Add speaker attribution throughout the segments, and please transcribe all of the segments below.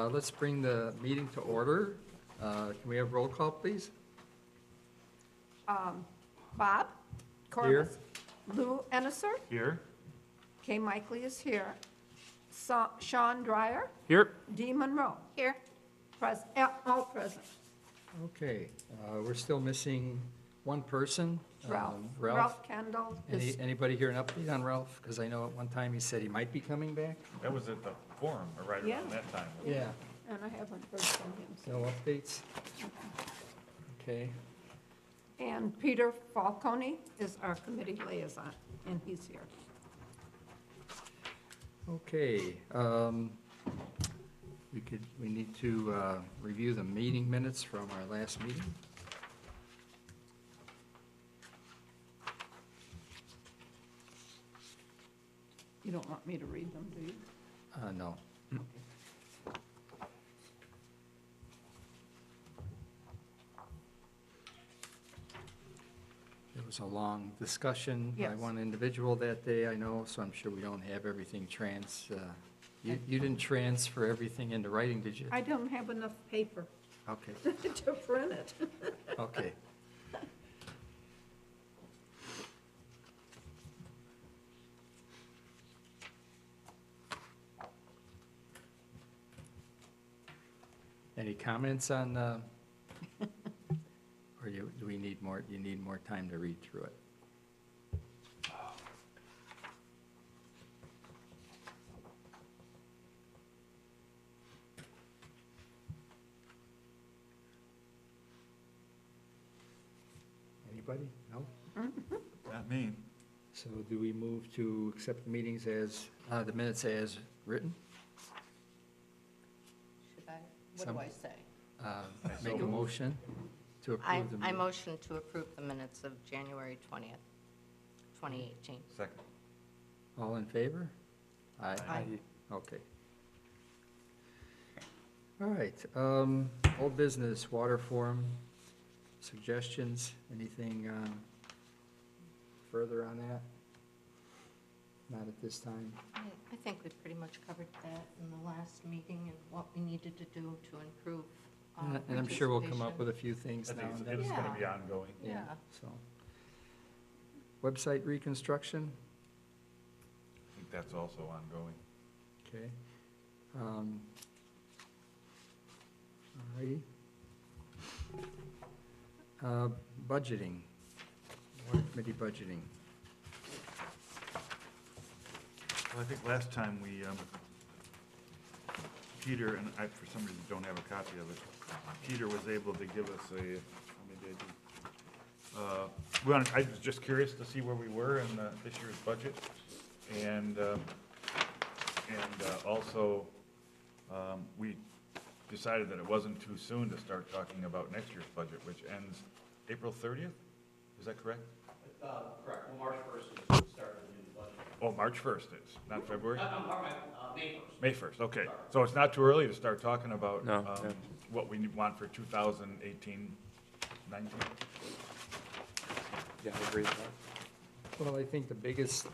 Speaker 1: Let's bring the meeting to order. Can we have roll call, please?
Speaker 2: Bob
Speaker 1: Here.
Speaker 2: Corvus. Lou Ennisser.
Speaker 3: Here.
Speaker 2: Kay Mikely is here. Sean Dryer.
Speaker 3: Here.
Speaker 2: Dee Monroe. Here. All present.
Speaker 1: Okay, we're still missing one person.
Speaker 2: Ralph.
Speaker 1: Ralph.
Speaker 2: Ralph Kendall is,
Speaker 1: Anybody hear an update on Ralph? Because I know at one time he said he might be coming back.
Speaker 3: That was at the forum, or right
Speaker 2: Yeah.
Speaker 3: around that time.
Speaker 1: Yeah.
Speaker 2: and I haven't heard from him. so-
Speaker 1: No updates? Okay.
Speaker 2: And Peter Falcone is our committee liaison, and he's here.
Speaker 1: Okay, we need to review the meeting minutes from our last meeting.
Speaker 2: You don't want me to read them, do you?
Speaker 1: No. There was a long discussion by
Speaker 2: Yes.
Speaker 1: one individual that day, I know, so I'm sure we don't have everything you didn't transfer everything into writing, did you?
Speaker 2: I don't have enough paper
Speaker 1: Okay,
Speaker 2: to print it.
Speaker 1: okay. Any comments on, or do we need more, you need more time to read through it? Anybody? No?
Speaker 3: Not me.
Speaker 1: So do we move to accept the meetings as, the minutes as written?
Speaker 4: Should I, what do I say?
Speaker 1: Make a motion to
Speaker 4: I
Speaker 1: approve the meeting.
Speaker 4: motion to approve the minutes of January 20th, 2018.
Speaker 3: Second.
Speaker 1: All in favor? Aye.
Speaker 4: Aye.
Speaker 1: Okay. All right, old business, water forum, suggestions, anything further on that? Not at this time.
Speaker 4: I think we pretty much covered that in the last meeting and what we needed to do to improve
Speaker 1: And I'm sure we'll come up with a few things
Speaker 3: I
Speaker 1: now
Speaker 3: think
Speaker 1: and
Speaker 3: it's
Speaker 1: then.
Speaker 3: going to be ongoing.
Speaker 4: Yeah.
Speaker 1: So, website reconstruction,
Speaker 3: I think that's also ongoing.
Speaker 1: okay. All righty. Budgeting, water committee budgeting.
Speaker 3: Well, I think last time we, Peter, and I, for some reason, don't have a copy of it. Peter was able to give us a, how many did he? I was just curious to see where we were in this year's budget. And also, we decided that it wasn't too soon to start talking about next year's budget, which ends April 30th? Is that correct?
Speaker 5: Correct. Well, March 1st is the start of the new budget.
Speaker 3: Oh, March 1st is, not February?
Speaker 5: May 1st.
Speaker 3: May 1st, okay. So it's not too early to start talking about
Speaker 6: No.
Speaker 3: what we want for 2018, 19?
Speaker 6: Yeah, I agree with that.
Speaker 1: Well, I think the biggest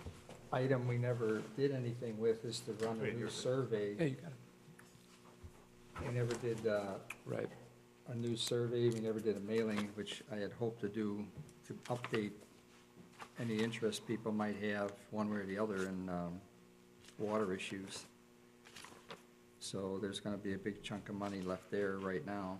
Speaker 1: item we never did anything with is to run a
Speaker 3: Wait,
Speaker 1: new
Speaker 3: you're-
Speaker 1: survey.
Speaker 6: Yeah, you got it.
Speaker 1: We never did
Speaker 6: Right.
Speaker 1: a new survey, we never did a mailing, which I had hoped to do to update any interest people might have, one way or the other, in water issues. So there's gonna be a big chunk of money left there right now.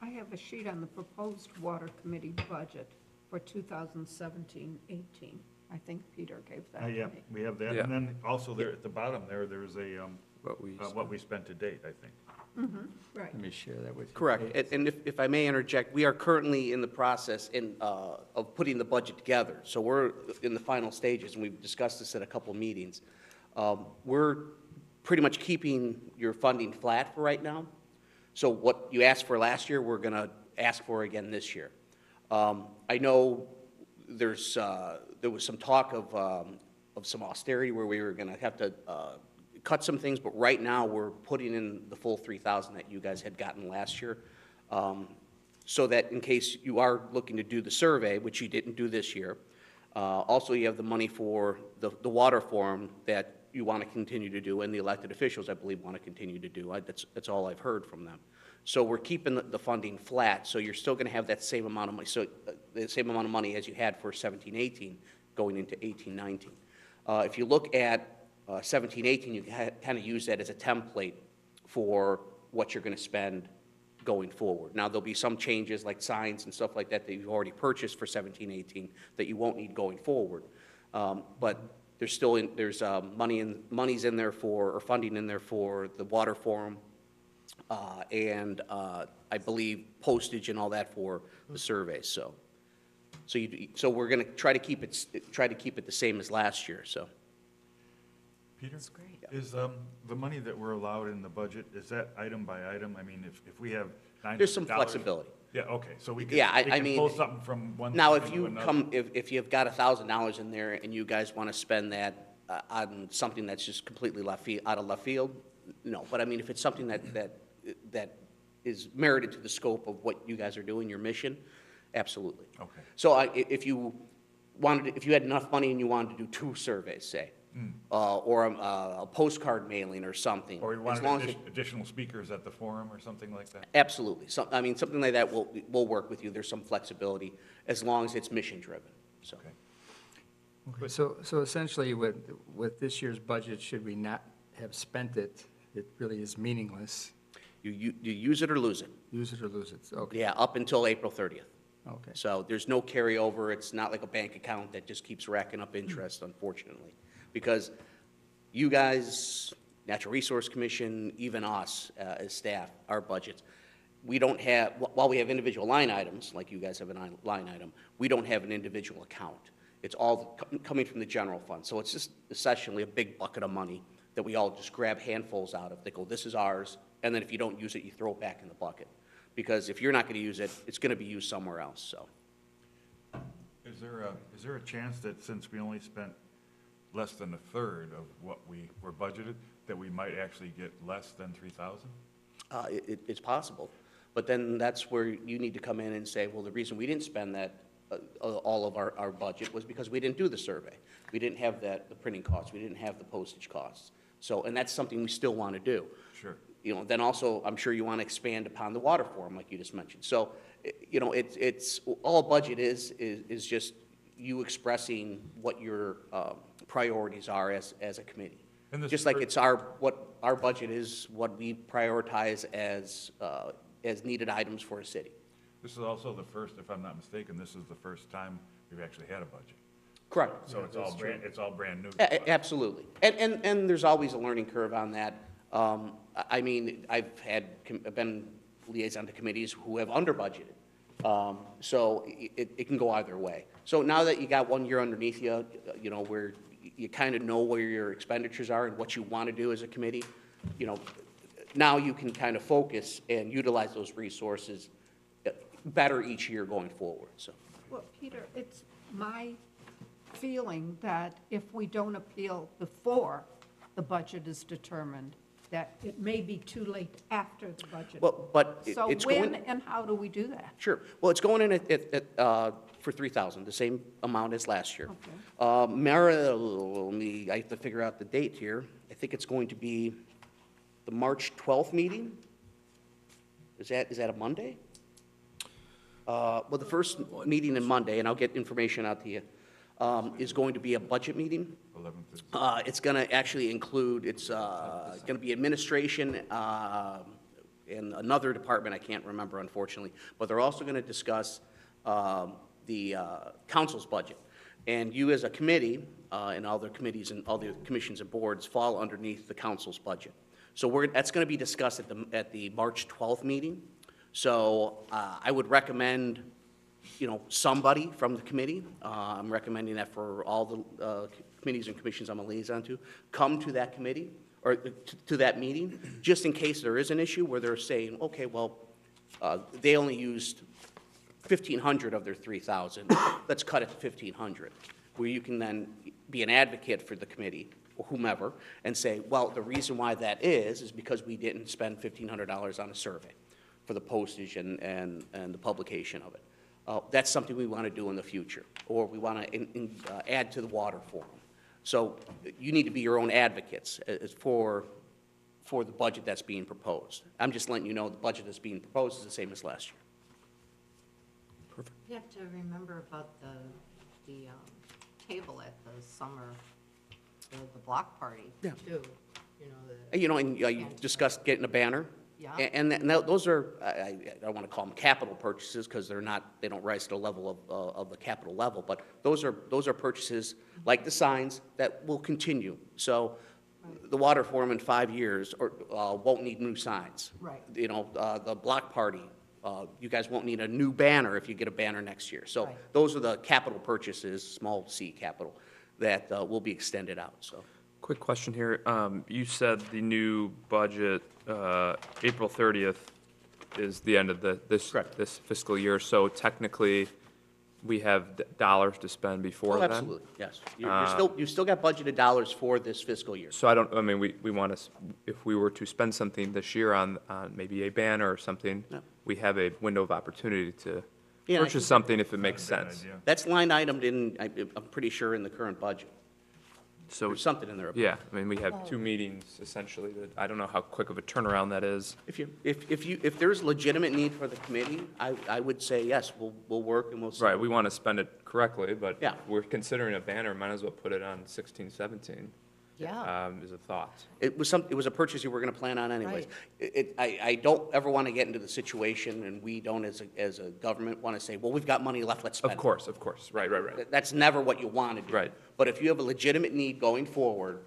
Speaker 2: I have a sheet on the proposed water committee budget for 2017-18. I think Peter gave that to
Speaker 3: Yeah,
Speaker 2: me.
Speaker 3: we have that.
Speaker 6: Yeah.
Speaker 3: And then also there at the bottom there's a,
Speaker 6: What
Speaker 3: what we spent to date, I think.
Speaker 2: Right.
Speaker 1: Let me share that with you.
Speaker 7: Correct. And if I may interject, we are currently in the process of putting the budget together. So we're in the final stages, and we've discussed this at a couple meetings. We're pretty much keeping your funding flat for right now. So what you asked for last year, we're going to ask for again this year. I know there was some talk of some austerity where we were going to have to cut some things, but right now we're putting in the full 3,000 that you guys had gotten last year, so that in case you are looking to do the survey, which you didn't do this year, also you have the money for the water forum that you want to continue to do, and the elected officials, I believe, want to continue to do. That's all I've heard from them. So we're keeping the funding flat, so you're still going to have that same amount of money, so the same amount of money as you had for 17-18 going into 18-19. If you look at 17-18, you kind of use that as a template for what you're going to spend going forward. Now, there'll be some changes like signs and stuff like that that you've already purchased for 17-18 that you won't need going forward. But there's still money's in there for, or funding in there for the water forum, and I believe postage and all that for the surveys. So we're going to try to keep it the same as last year. So.
Speaker 3: Peter? Is the money that we're allowed in the budget, is that item by item? I mean, if we have $900.
Speaker 7: There's some flexibility.
Speaker 3: Yeah, okay, so we can,
Speaker 7: Yeah,
Speaker 3: we
Speaker 7: I
Speaker 3: can
Speaker 7: mean,
Speaker 3: pull something from one.
Speaker 7: Now,
Speaker 3: thing
Speaker 7: if
Speaker 3: to
Speaker 7: you
Speaker 3: another.
Speaker 7: if you've got $1,000 in there and you guys want to spend that on something that's just completely out of left field, no. But I mean, if it's something that is merited to the scope of what you guys are doing, your mission, absolutely.
Speaker 3: Okay.
Speaker 7: So if you had enough money and you wanted to do 2 surveys, say, or a postcard mailing or something.
Speaker 3: Or we
Speaker 7: as long as
Speaker 3: wanted additional speakers at the forum or something like that?
Speaker 7: Absolutely. So, I mean, something like that will work with you. There's some flexibility as long as it's mission-driven, so.
Speaker 3: Okay.
Speaker 1: Okay, so essentially with this year's budget, should we not have spent it, it really is meaningless.
Speaker 7: You use it or lose it.
Speaker 1: Use it or lose it, okay,
Speaker 7: Yeah, up until April 30th.
Speaker 1: okay.
Speaker 7: So there's no carryover. It's not like a bank account that just keeps racking up interest, unfortunately. Because you guys, Natural Resource Commission, even us as staff, our budgets, we don't have, while we have individual line items, like you guys have a line item, we don't have an individual account. It's all coming from the general fund. So it's just essentially a big bucket of money that we all just grab handfuls out of. They go, this is ours, and then if you don't use it, you throw it back in the bucket. Because if you're not going to use it, it's going to be used somewhere else, so.
Speaker 3: Is there a chance that since we only spent less than a third of what we were budgeted, that we might actually get less than 3,000?
Speaker 7: It's possible. But then that's where you need to come in and say, well, the reason we didn't spend that, all of our budget was because we didn't do the survey. We didn't have the printing costs. We didn't have the postage costs. So, and that's something we still want to do.
Speaker 3: Sure.
Speaker 7: You know, then also, I'm sure you want to expand upon the water forum, like you just mentioned. So, you know, it's all budget is just you expressing what your priorities are as a committee.
Speaker 3: And this
Speaker 7: Just like it's what our budget is, what we prioritize as needed items for a city.
Speaker 3: This is also the first, if I'm not mistaken, this is the first time we've actually had a budget.
Speaker 7: Correct.
Speaker 3: So it's all brand new.
Speaker 7: Absolutely. And there's always a learning curve on that. I mean, I've been liaison to committees who have under budgeted. So it can go either way. So now that you got 1 year underneath you, you know, where you kind of know where your expenditures are and what you want to do as a committee, you know, now you can kind of focus and utilize those resources better each year going forward, so.
Speaker 2: Well, Peter, it's my feeling that if we don't appeal before the budget is determined, that it may be too late after the budget.
Speaker 7: Well, but
Speaker 2: So
Speaker 7: it's
Speaker 2: when
Speaker 7: going,
Speaker 2: and how do we do that?
Speaker 7: sure. Well, it's going in for 3,000, the same amount as last year.
Speaker 2: Okay.
Speaker 7: Mara, I have to figure out the date here. I think it's going to be the March 12th meeting? Is that a Monday? Well, the first meeting in Monday, and I'll get information out to you, is going to be a budget meeting.
Speaker 3: 11th is,
Speaker 7: It's going to actually include, it's going to be administration and another department I can't remember, unfortunately. But they're also going to discuss the council's budget. And you as a committee, and all the committees and all the commissions and boards fall underneath the council's budget. So that's going to be discussed at the March 12th meeting. So I would recommend, you know, somebody from the committee, I'm recommending that for all the committees and commissions I'm a liaison to, come to that committee, or to that meeting, just in case there is an issue where they're saying, okay, well, they only used 1,500 of their 3,000, let's cut it to 1,500, where you can then be an advocate for the committee, or whomever, and say, well, the reason why that is because we didn't spend $1,500 on a survey for the postage and the publication of it. That's something we want to do in the future, or we want to add to the water forum. So you need to be your own advocates for the budget that's being proposed. I'm just letting you know the budget that's being proposed is the same as last year.
Speaker 4: You have to remember about the table at the summer, the block party,
Speaker 7: Yeah.
Speaker 4: too. You know,
Speaker 7: And you discussed getting a banner.
Speaker 4: Yeah.
Speaker 7: And those are, I don't want to call them capital purchases because they don't rise to the level of the capital level, but those are purchases like the signs that will continue. So the water forum in 5 years won't need new signs.
Speaker 4: Right.
Speaker 7: You know, the block party, you guys won't need a new banner if you get a banner next year. So
Speaker 4: Right.
Speaker 7: those are the capital purchases, small c capital, that will be extended out, so.
Speaker 6: Quick question here. You said the new budget, April 30th is the end of this fiscal year. So technically, we have dollars to spend before
Speaker 7: Oh,
Speaker 6: then?
Speaker 7: absolutely, yes. You've still got budgeted dollars for this fiscal year.
Speaker 6: So we want to, if we were to spend something this year on maybe a banner or something,
Speaker 7: Yeah.
Speaker 6: we have a window of opportunity to
Speaker 7: Yeah, I
Speaker 6: purchase
Speaker 7: think
Speaker 6: something if it makes
Speaker 3: Not a bad
Speaker 6: sense.
Speaker 3: idea.
Speaker 7: That's line itemed in, I'm pretty sure, in the current budget.
Speaker 6: So,
Speaker 7: There's something in there.
Speaker 6: yeah, we have 2 meetings essentially, that I don't know how quick of a turnaround that is.
Speaker 7: If there's legitimate need for the committee, I would say, yes, we'll work and we'll see.
Speaker 6: Right, we want to spend it correctly, but
Speaker 7: Yeah.
Speaker 6: we're considering a banner, might as well put it on 16, 17,
Speaker 4: yeah.
Speaker 6: is a thought.
Speaker 7: It was a purchase you were gonna plan on anyways. I don't ever wanna get into the situation, and we don't as a government wanna say, well, we've got money left, let's spend
Speaker 6: Of
Speaker 7: it.
Speaker 6: course, right.
Speaker 7: That's never what you wanna do.
Speaker 6: Right.
Speaker 7: But if you have a legitimate need going forward,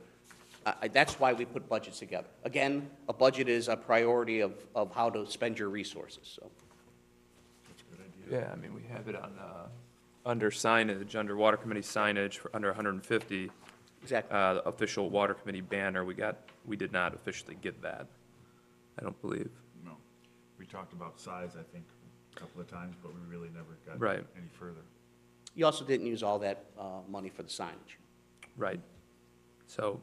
Speaker 7: that's why we put budgets together. Again, a budget is a priority of how to spend your resources, so.
Speaker 3: That's a good idea.
Speaker 6: Yeah, we have it on, under signage, under water committee signage, for under 150,
Speaker 7: Exactly.
Speaker 6: the official water committee banner, we did not officially get that, I don't believe.
Speaker 3: No. We talked about size, I think, a couple of times, but we really never got
Speaker 6: Right.
Speaker 3: any further.
Speaker 7: You also didn't use all that money for the signage.
Speaker 6: Right. So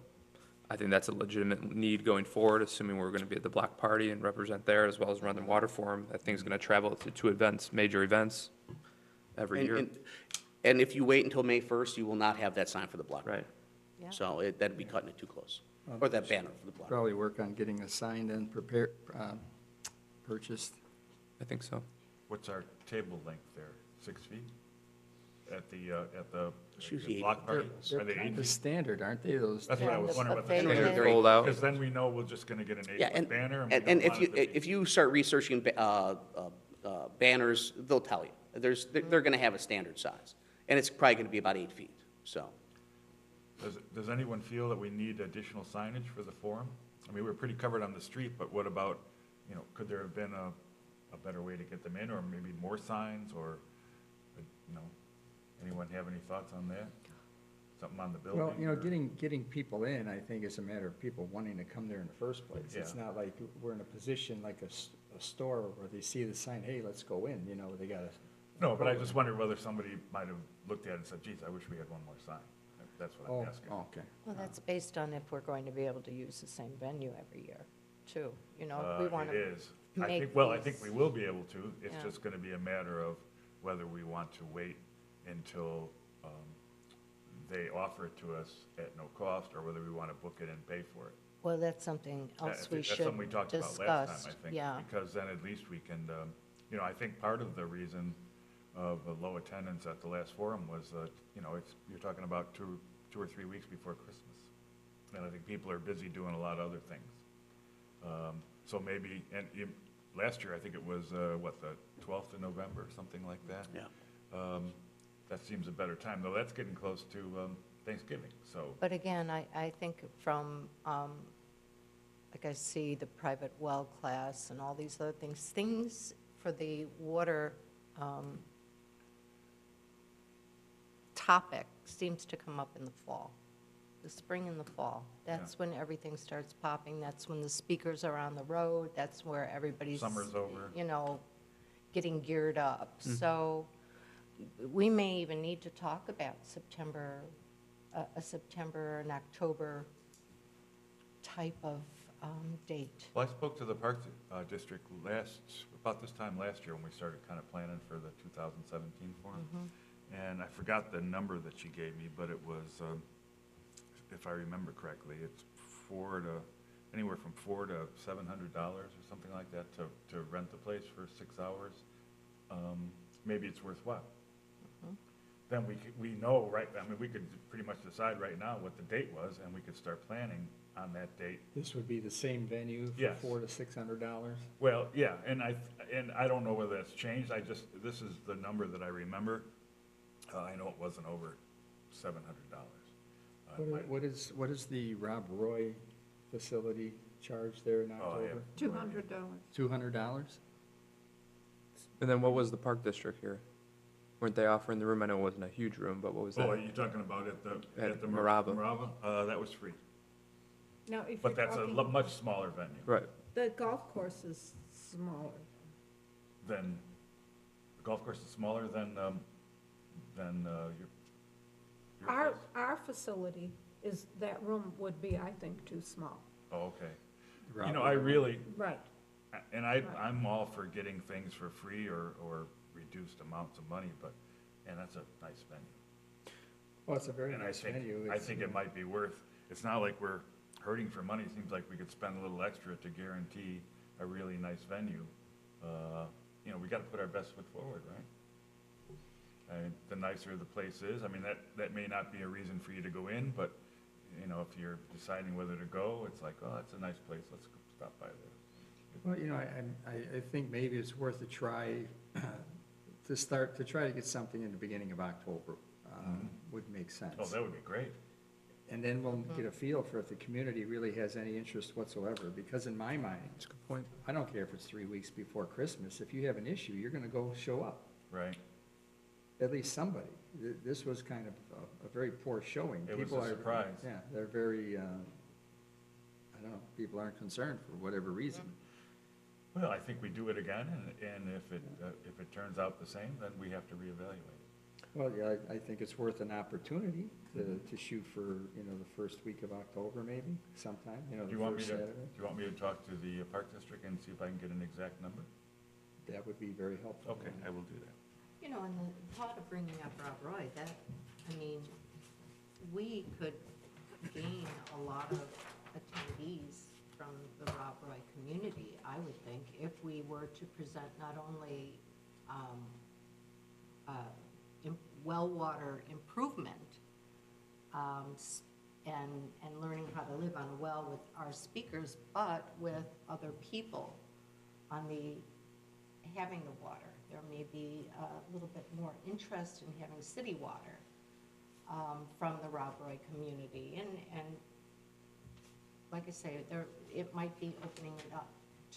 Speaker 6: I think that's a legitimate need going forward, assuming we're going to be at the block party and represent there as well as run the water forum. That thing's going to travel to 2 events, major events, every
Speaker 7: And-
Speaker 6: year.
Speaker 7: And if you wait until May 1st, you will not have that sign for the block.
Speaker 6: Right.
Speaker 4: Yeah.
Speaker 7: So that'd be cutting it too close. Or that banner for the block.
Speaker 1: Probably work on getting a sign and purchased.
Speaker 6: I think so.
Speaker 3: What's our table length there? 6 feet? At the
Speaker 7: It's usually
Speaker 3: block party?
Speaker 1: They're
Speaker 3: Are they 8
Speaker 1: kind of
Speaker 3: feet?
Speaker 1: standard, aren't they, those?
Speaker 3: That's what I
Speaker 4: Yeah,
Speaker 3: was
Speaker 4: the
Speaker 3: wondering about the
Speaker 4: buffet
Speaker 3: standard.
Speaker 6: Fold out.
Speaker 3: Because then we know we're just gonna get an
Speaker 7: Yeah,
Speaker 3: 8-foot banner, and we
Speaker 7: and
Speaker 3: don't
Speaker 7: if
Speaker 3: want
Speaker 7: you,
Speaker 3: it to be.
Speaker 7: if you start researching banners, they'll tell you. They're gonna have a standard size. And it's probably gonna be about 8 feet, so.
Speaker 3: Does anyone feel that we need additional signage for the forum? I mean, we're pretty covered on the street, but what about, could there have been a better way to get them in, or maybe more signs, or, anyone have any thoughts on that? Something on the building?
Speaker 1: Well,
Speaker 3: or-
Speaker 1: getting people in, I think is a matter of people wanting to come there in the first place. It's
Speaker 3: Yeah.
Speaker 1: not like we're in a position like a store where they see the sign, hey, let's go in, they gotta.
Speaker 3: No, but I just wondered whether somebody might have looked at it and said, geez, I wish we had one more sign. That's what
Speaker 1: Oh,
Speaker 3: I'm asking.
Speaker 1: okay.
Speaker 4: Well, that's based on if we're going to be able to use the same venue every year, too. If we want
Speaker 3: It
Speaker 4: to
Speaker 3: is. I
Speaker 4: make
Speaker 3: think
Speaker 4: these-
Speaker 3: we will be able to. It's
Speaker 4: Yeah.
Speaker 3: just gonna be a matter of whether we want to wait until, they offer it to us at no cost, or whether we wanna book it and pay for it.
Speaker 4: Well, that's something
Speaker 3: I
Speaker 4: else
Speaker 3: think
Speaker 4: we
Speaker 3: that's
Speaker 4: should
Speaker 3: something we talked about last
Speaker 4: discuss.
Speaker 3: time, I think.
Speaker 4: Yeah,
Speaker 3: Because then at least we can, I think part of the reason of the low attendance at the last forum was, you're talking about two or 3 weeks before Christmas. And I think people are busy doing a lot of other things. So maybe, last year, I think it was, the 12th of November, something like that?
Speaker 7: Yeah.
Speaker 3: That seems a better time, though that's getting close to Thanksgiving, so.
Speaker 4: but again, I think from, like I see the private well class and all these other things for the water topic seems to come up in the fall, the spring and the fall. That's when everything starts popping, that's when the speakers are on the road, that's where everybody's,
Speaker 3: Summer's over.
Speaker 4: getting geared up. So we may even need to talk about September, a September and October type of date.
Speaker 3: Well, I spoke to the Parks District about this time last year when we started kind of planning for the 2017 forum. And I forgot the number that she gave me, but it was, if I remember correctly, it's anywhere from $400 to $700 or something like that to rent the place for 6 hours. Maybe it's worthwhile. Then we know, right, I mean, we could pretty much decide right now what the date was, and we could start planning on that date.
Speaker 1: This would be the same venue for
Speaker 3: Yes.
Speaker 1: $400 to $600?
Speaker 3: Well, yeah, and I don't know whether that's changed, this is the number that I remember. I know it wasn't over $700.
Speaker 1: What is the Rob Roy facility charge there in
Speaker 3: Oh, I have
Speaker 1: October?
Speaker 2: $200.
Speaker 1: $200?
Speaker 6: And then what was the Park District here? Weren't they offering the room? I know it wasn't a huge room, but what was
Speaker 3: Oh, are
Speaker 6: that?
Speaker 3: you talking about at the
Speaker 6: At Marava.
Speaker 3: Marava? That was free,
Speaker 2: Now, if
Speaker 3: but
Speaker 2: you're
Speaker 3: that's a
Speaker 2: talking,
Speaker 3: much smaller venue
Speaker 6: Right.
Speaker 2: the golf course is smaller.
Speaker 3: than, the golf course is smaller than your place.
Speaker 2: Our facility is, that room would be, I think, too small.
Speaker 3: Oh, okay.
Speaker 1: Rob
Speaker 3: You know, I
Speaker 1: Roy.
Speaker 3: really,
Speaker 2: Right.
Speaker 3: and I'm all for getting things for free or reduced amounts of money, and that's a nice venue.
Speaker 1: Well, it's a very
Speaker 3: And
Speaker 1: nice venue.
Speaker 3: I
Speaker 1: It's,
Speaker 3: think it might be worth, it's not like we're hurting for money, it seems like we could spend a little extra to guarantee a really nice venue. You know, we gotta put our best foot forward, right? And the nicer the place is, I mean, that may not be a reason for you to go in, but, you know, if you're deciding whether to go, it's like, oh, that's a nice place, let's go stop by there.
Speaker 1: Well, you know, I think maybe it's worth a try to try to get something in the beginning of October, would make sense.
Speaker 3: Oh, that would be great.
Speaker 1: And then we'll get a feel for if the community really has any interest whatsoever, because in my mind,
Speaker 6: That's a good point.
Speaker 1: I don't care if it's 3 weeks before Christmas, if you have an issue, you're gonna go show up,
Speaker 3: Right.
Speaker 1: at least somebody. This was kind of a very poor showing.
Speaker 3: It was
Speaker 1: People
Speaker 3: a
Speaker 1: are-
Speaker 3: surprise.
Speaker 1: Yeah, they're very, I don't know, people aren't concerned for whatever reason.
Speaker 3: Well, I think we do it again, and if it turns out the same, then we have to reevaluate.
Speaker 1: Well, yeah, I think it's worth an opportunity to shoot for, you know, the first week of October, maybe, sometime, you know,
Speaker 3: Do
Speaker 1: the
Speaker 3: you want me
Speaker 1: first
Speaker 3: to,
Speaker 1: Saturday.
Speaker 3: do you want me to talk to the Park District and see if I can get an exact number?
Speaker 1: That would be very helpful.
Speaker 3: Okay, I will do that.
Speaker 4: You know, and the thought of bringing up Rob Roy, that, I mean, we could gain a lot of attendees from the Rob Roy community, I would think, if we were to present not only well water improvement and learning how to live on a well with our speakers, but with other people on having the water. There may be a little bit more interest in having city water from the Rob Roy community. And like I say, it might be opening it up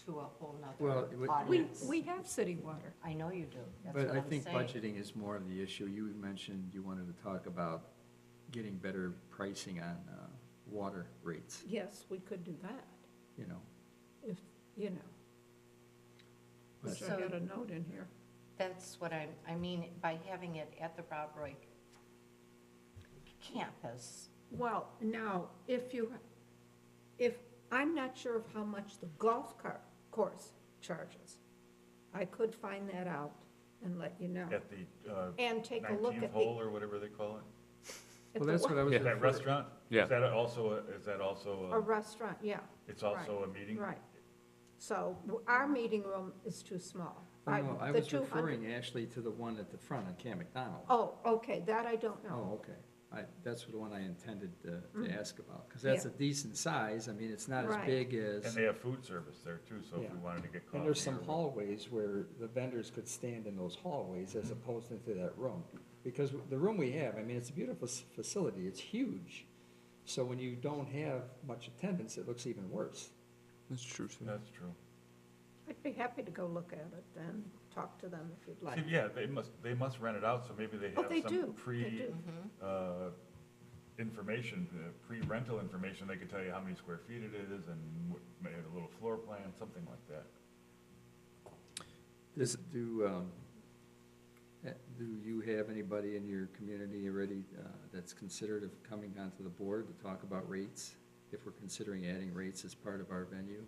Speaker 4: to a whole
Speaker 1: Well,
Speaker 4: nother
Speaker 1: it would-
Speaker 4: audience.
Speaker 2: We have city water.
Speaker 4: I know you do, that's
Speaker 1: But
Speaker 4: what
Speaker 1: I
Speaker 4: I'm
Speaker 1: think
Speaker 4: saying.
Speaker 1: budgeting is more of the issue. You mentioned you wanted to talk about getting better pricing on water rates,
Speaker 2: Yes, we could do that,
Speaker 1: you know.
Speaker 2: if, you know.
Speaker 1: But-
Speaker 2: So I got a note in here.
Speaker 4: That's what I mean, by having it at the Rob Roy campus.
Speaker 2: Well, now, I'm not sure of how much the golf course charges. I could find that out and let you know.
Speaker 3: At the
Speaker 2: And take a look
Speaker 3: 19th
Speaker 2: at
Speaker 3: hole
Speaker 2: the.
Speaker 3: or whatever they call it?
Speaker 2: at
Speaker 1: Well,
Speaker 2: the
Speaker 1: that's what I was.
Speaker 3: That restaurant?
Speaker 6: Yeah.
Speaker 3: Is that also,
Speaker 2: A restaurant, yeah,
Speaker 3: it's also a meeting?
Speaker 2: right. So our meeting room is too small.
Speaker 1: No, I
Speaker 2: The
Speaker 1: was
Speaker 2: 200
Speaker 1: referring actually to the one at the front on Camp McDonald.
Speaker 2: Oh, okay, that I don't know.
Speaker 1: Oh, okay. That's the one I intended to ask about, because
Speaker 2: Yeah.
Speaker 1: that's a decent size. I mean, it's not as
Speaker 2: Right.
Speaker 1: big
Speaker 3: And
Speaker 1: as,
Speaker 3: they have food service there too, so if
Speaker 1: Yeah.
Speaker 3: we wanted to get coffee.
Speaker 1: and there's some
Speaker 3: or-
Speaker 1: hallways where the vendors could stand in those hallways as opposed into that room. Because the room we have, I mean, it's a beautiful facility, it's huge. So when you don't have much attendance, it looks even worse.
Speaker 6: That's true, too.
Speaker 3: That's true.
Speaker 2: I'd be happy to go look at it and talk to them if you'd like.
Speaker 3: See, yeah, they must rent it out, so maybe they
Speaker 2: Oh,
Speaker 3: have
Speaker 2: they
Speaker 3: some
Speaker 2: do, they do.
Speaker 3: information, pre-rental information, they could tell you how many square feet it is and maybe a little floor plan, something like that.
Speaker 1: Do you have anybody in your community already that's considered of coming onto the board to talk about rates? If we're considering adding rates as part of our venue?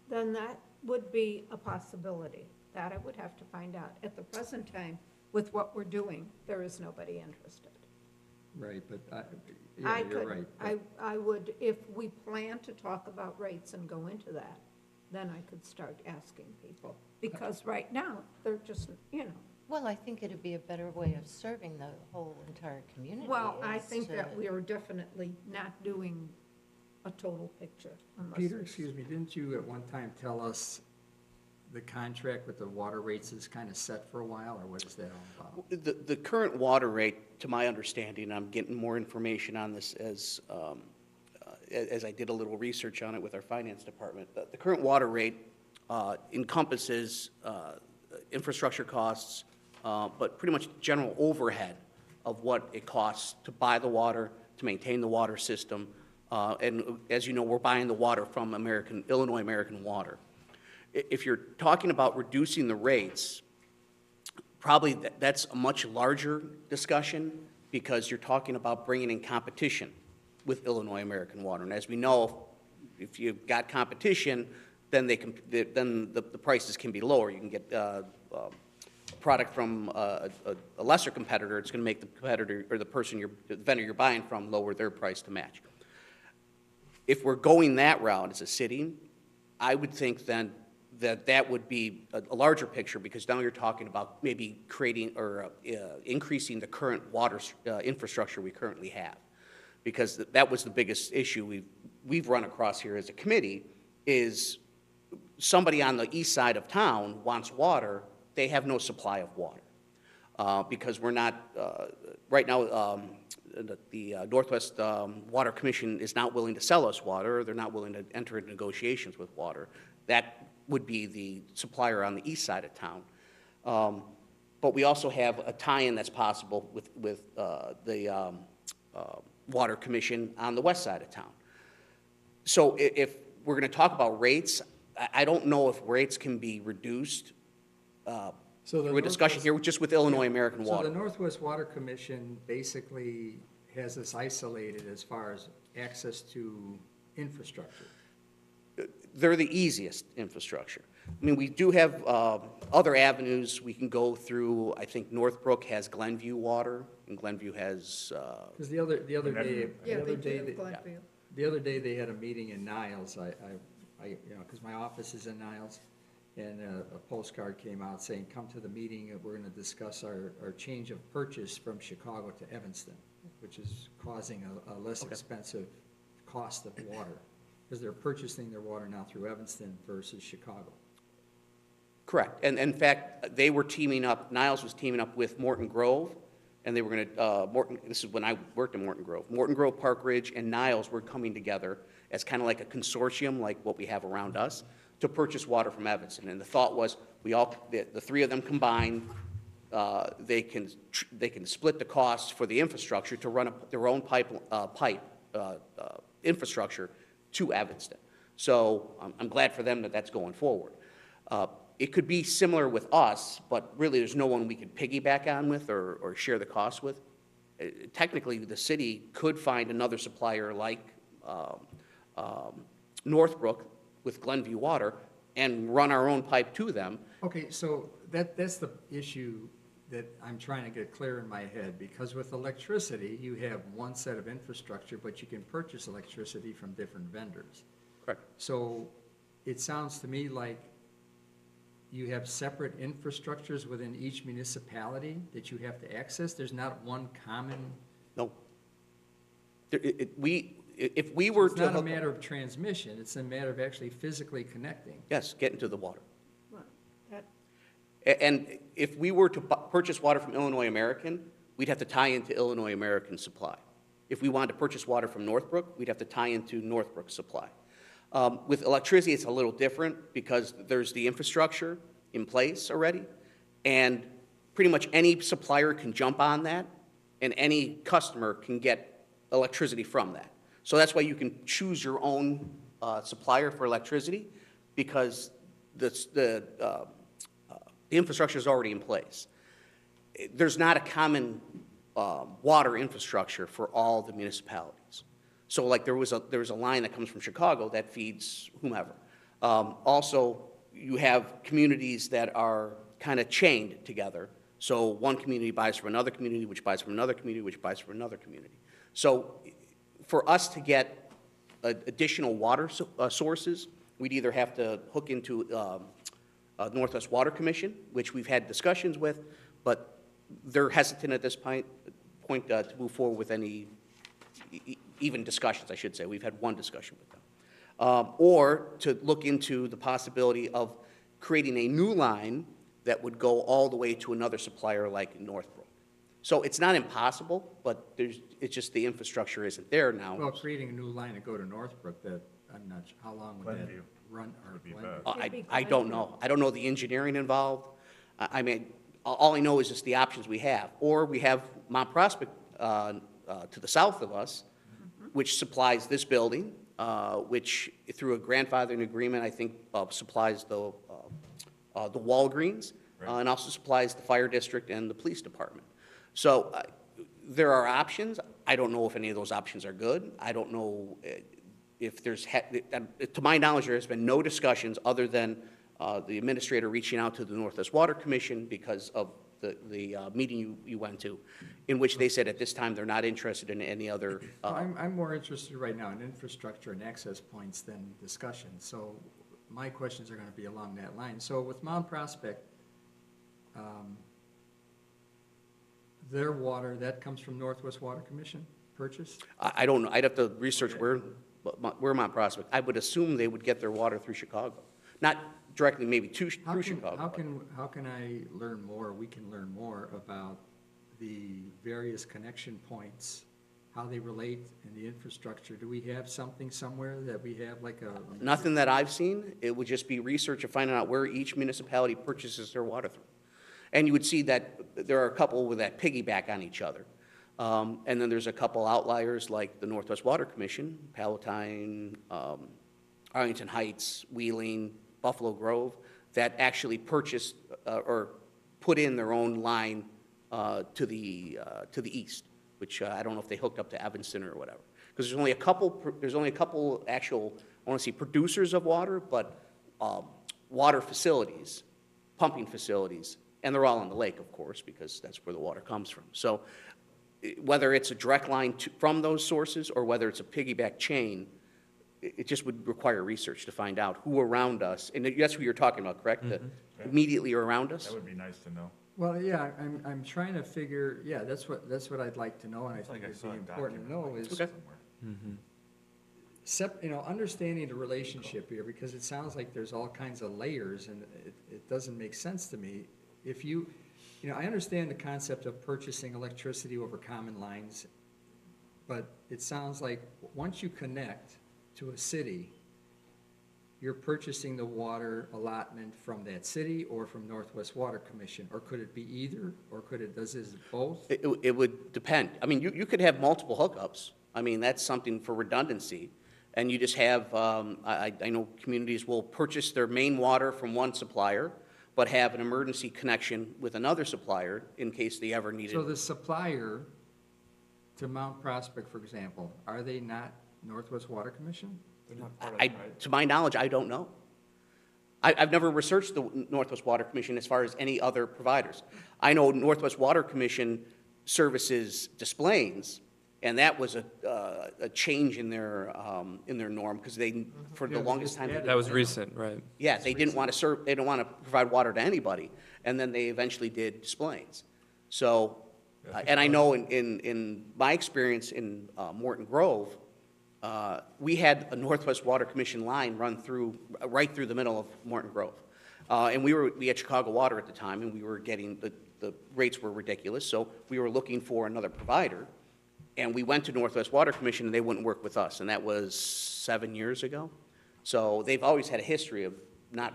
Speaker 2: Then that would be a possibility. That I would have to find out. At the present time, with what we're doing, there is nobody interested.
Speaker 1: Right, but
Speaker 2: I
Speaker 1: yeah, you're
Speaker 2: could,
Speaker 1: right.
Speaker 2: I would, if we plan to talk about rates and go into that, then I could start asking people. Because right now, they're just,
Speaker 4: Well, I think it'd be a better way of serving the whole entire community.
Speaker 2: well, I
Speaker 4: is
Speaker 2: think
Speaker 4: to-
Speaker 2: that we are definitely not doing a total picture unless
Speaker 1: Peter,
Speaker 2: it's-
Speaker 1: excuse me, didn't you at one time tell us the contract with the water rates is kind of set for a while, or what is that all about?
Speaker 7: The current water rate, to my understanding, I'm getting more information on this as I did a little research on it with our finance department. The current water rate encompasses infrastructure costs, but pretty much general overhead of what it costs to buy the water, to maintain the water system. And as you know, we're buying the water from Illinois American Water. If you're talking about reducing the rates, probably that's a much larger discussion because you're talking about bringing in competition with Illinois American Water. And as we know, if you've got competition, then the prices can be lower. You can get a product from a lesser competitor. It's going to make the competitor or the vendor you're buying from lower their price to match. If we're going that route as a city, I would think then that would be a larger picture because now you're talking about maybe creating or increasing the current water infrastructure we currently have. Because that was the biggest issue we've run across here as a committee is somebody on the east side of town wants water, they have no supply of water. Because we're not, right now, the Northwest Water Commission is not willing to sell us water, they're not willing to enter into negotiations with water. That would be the supplier on the east side of town. But we also have a tie-in that's possible with the Water Commission on the west side of town. So if we're going to talk about rates, I don't know if rates can be reduced through a discussion here just with Illinois American
Speaker 1: So
Speaker 7: Water.
Speaker 1: the Northwest Water Commission basically has us isolated as far as access to infrastructure.
Speaker 7: They're the easiest infrastructure. I mean, we do have other avenues we can go through. I think Northbrook has Glenview Water, and Glenview has,
Speaker 1: Because the other day,
Speaker 2: Yeah, they do, Glenview.
Speaker 1: the other day they had a meeting in Niles. Because my office is in Niles, and a postcard came out saying, "Come to the meeting. We're going to discuss our change of purchase from Chicago to Evanston," which is causing a less expensive cost of water because they're purchasing their water now through Evanston versus Chicago.
Speaker 7: correct. And in fact, they were teaming up, Niles was teaming up with Morton Grove, and they were going to, this is when I worked in Morton Grove, Park Ridge, and Niles were coming together as kind of like a consortium, like what we have around us, to purchase water from Evanston. And the thought was, the three of them combined, they can split the costs for the infrastructure to run their own pipe infrastructure to Evanston. So I'm glad for them that that's going forward. It could be similar with us, but really there's no one we could piggyback on with or share the cost with. Technically, the city could find another supplier like Northbrook with Glenview Water and run our own pipe to them.
Speaker 1: Okay, so that's the issue that I'm trying to get clear in my head, because with electricity, you have one set of infrastructure, but you can purchase electricity from different vendors.
Speaker 7: Correct.
Speaker 1: So it sounds to me like you have separate infrastructures within each municipality that you have to access? There's not one common?
Speaker 7: No. If we were
Speaker 1: It's
Speaker 7: to
Speaker 1: not a
Speaker 7: hook-
Speaker 1: matter of transmission, it's a matter of actually physically connecting.
Speaker 7: Yes, get into the water.
Speaker 2: Well, that-
Speaker 7: And if we were to purchase water from Illinois American, we'd have to tie into Illinois American supply. If we wanted to purchase water from Northbrook, we'd have to tie into Northbrook supply. With electricity, it's a little different because there's the infrastructure in place already, and pretty much any supplier can jump on that, and any customer can get electricity from that. So that's why you can choose your own supplier for electricity, because the infrastructure is already in place. There's not a common water infrastructure for all the municipalities. So like there was a line that comes from Chicago that feeds whomever. Also, you have communities that are kind of chained together So one community buys from another community, which buys from another community, which buys from another community. So for us to get additional water sources, we'd either have to hook into Northwest Water Commission, which we've had discussions with, but they're hesitant at this point to move forward with any even discussions, I should say. We've had one discussion with them. Or to look into the possibility of creating a new line that would go all the way to another supplier like Northbrook. So it's not impossible, but it's just the infrastructure isn't there now.
Speaker 1: Well, creating a new line to go to Northbrook, that, I'm not, how long would that
Speaker 3: Glenview
Speaker 1: run? Or
Speaker 3: would be
Speaker 1: Glenview?
Speaker 3: bad.
Speaker 2: It'd be
Speaker 7: I don't
Speaker 2: Glenview.
Speaker 7: know. I don't know the engineering involved. I mean, all I know is just the options we have. Or we have Mount Prospect to the south of us, which supplies this building, which through a grandfathering agreement, I think, supplies the Walgreens,
Speaker 3: Right.
Speaker 7: and also supplies the fire district and the police department. So there are options. I don't know if any of those options are good. I don't know if there's, to my knowledge, there has been no discussions other than the administrator reaching out to the Northwest Water Commission because of the meeting you went to, in which they said at this time they're not interested in any other.
Speaker 1: I'm more interested right now in infrastructure and access points than discussion. So my questions are gonna be along that line. So with Mount Prospect, their water, that comes from Northwest Water Commission, purchased?
Speaker 7: I don't know. I'd have to research where Mount Prospect. I would assume they would get their water through Chicago. Not directly maybe through Chicago.
Speaker 1: How can I learn more, we can learn more about the various connection points, how they relate in the infrastructure? Do we have something somewhere that we have like a?
Speaker 7: Nothing that I've seen. It would just be research of finding out where each municipality purchases their water through. And you would see that there are a couple that piggyback on each other. And then there's a couple outliers like the Northwest Water Commission, Palatine, Arlington Heights, Wheeling, Buffalo Grove, that actually purchased or put in their own line to the east, which I don't know if they hooked up to Evanston or whatever. Because there's only a couple actual, I want to say producers of water, but water facilities, pumping facilities, and they're all on the lake, of course, because that's where the water comes from. So whether it's a direct line from those sources or whether it's a piggyback chain, it just would require research to find out who around us, and that's who you're talking about, correct? That immediately around us?
Speaker 3: That would be nice to know.
Speaker 1: Well, yeah, I'm trying to figure, yeah, that's what I'd like to know, and I
Speaker 3: It's like
Speaker 1: think
Speaker 3: I
Speaker 1: it'd
Speaker 3: saw
Speaker 1: be
Speaker 3: a
Speaker 1: important to
Speaker 3: document
Speaker 1: know
Speaker 3: like
Speaker 1: is,
Speaker 3: this somewhere.
Speaker 1: understanding the relationship here, because it sounds like there's all kinds of layers, and it doesn't make sense to me. If I understand the concept of purchasing electricity over common lines, but it sounds like once you connect to a city, you're purchasing the water allotment from that city or from Northwest Water Commission, or could it be either, or does it both?
Speaker 7: It would depend. I mean, you could have multiple hookups. I mean, that's something for redundancy. And you just have, I know communities will purchase their main water from one supplier, but have an emergency connection with another supplier in case they ever need
Speaker 1: So
Speaker 7: it.
Speaker 1: the supplier to Mount Prospect, for example, are they not Northwest Water Commission?
Speaker 7: To my knowledge, I don't know. I've never researched the Northwest Water Commission as far as any other providers. I know Northwest Water Commission services Des, and that was a change in their norm, because they, for the
Speaker 1: Yeah,
Speaker 7: longest time,
Speaker 6: That was recent, right?
Speaker 7: yeah, they didn't want to serve, they didn't want to provide water to anybody, and then they eventually did Des. So, and I know in my experience in Morton Grove, we had a Northwest Water Commission line run through, right through the middle of Morton Grove. And we had Chicago Water at the time, and we were getting, the rates were ridiculous, so we were looking for another provider. And we went to Northwest Water Commission, and they wouldn't work with us, and that was 7 years ago. So they've always had a history of not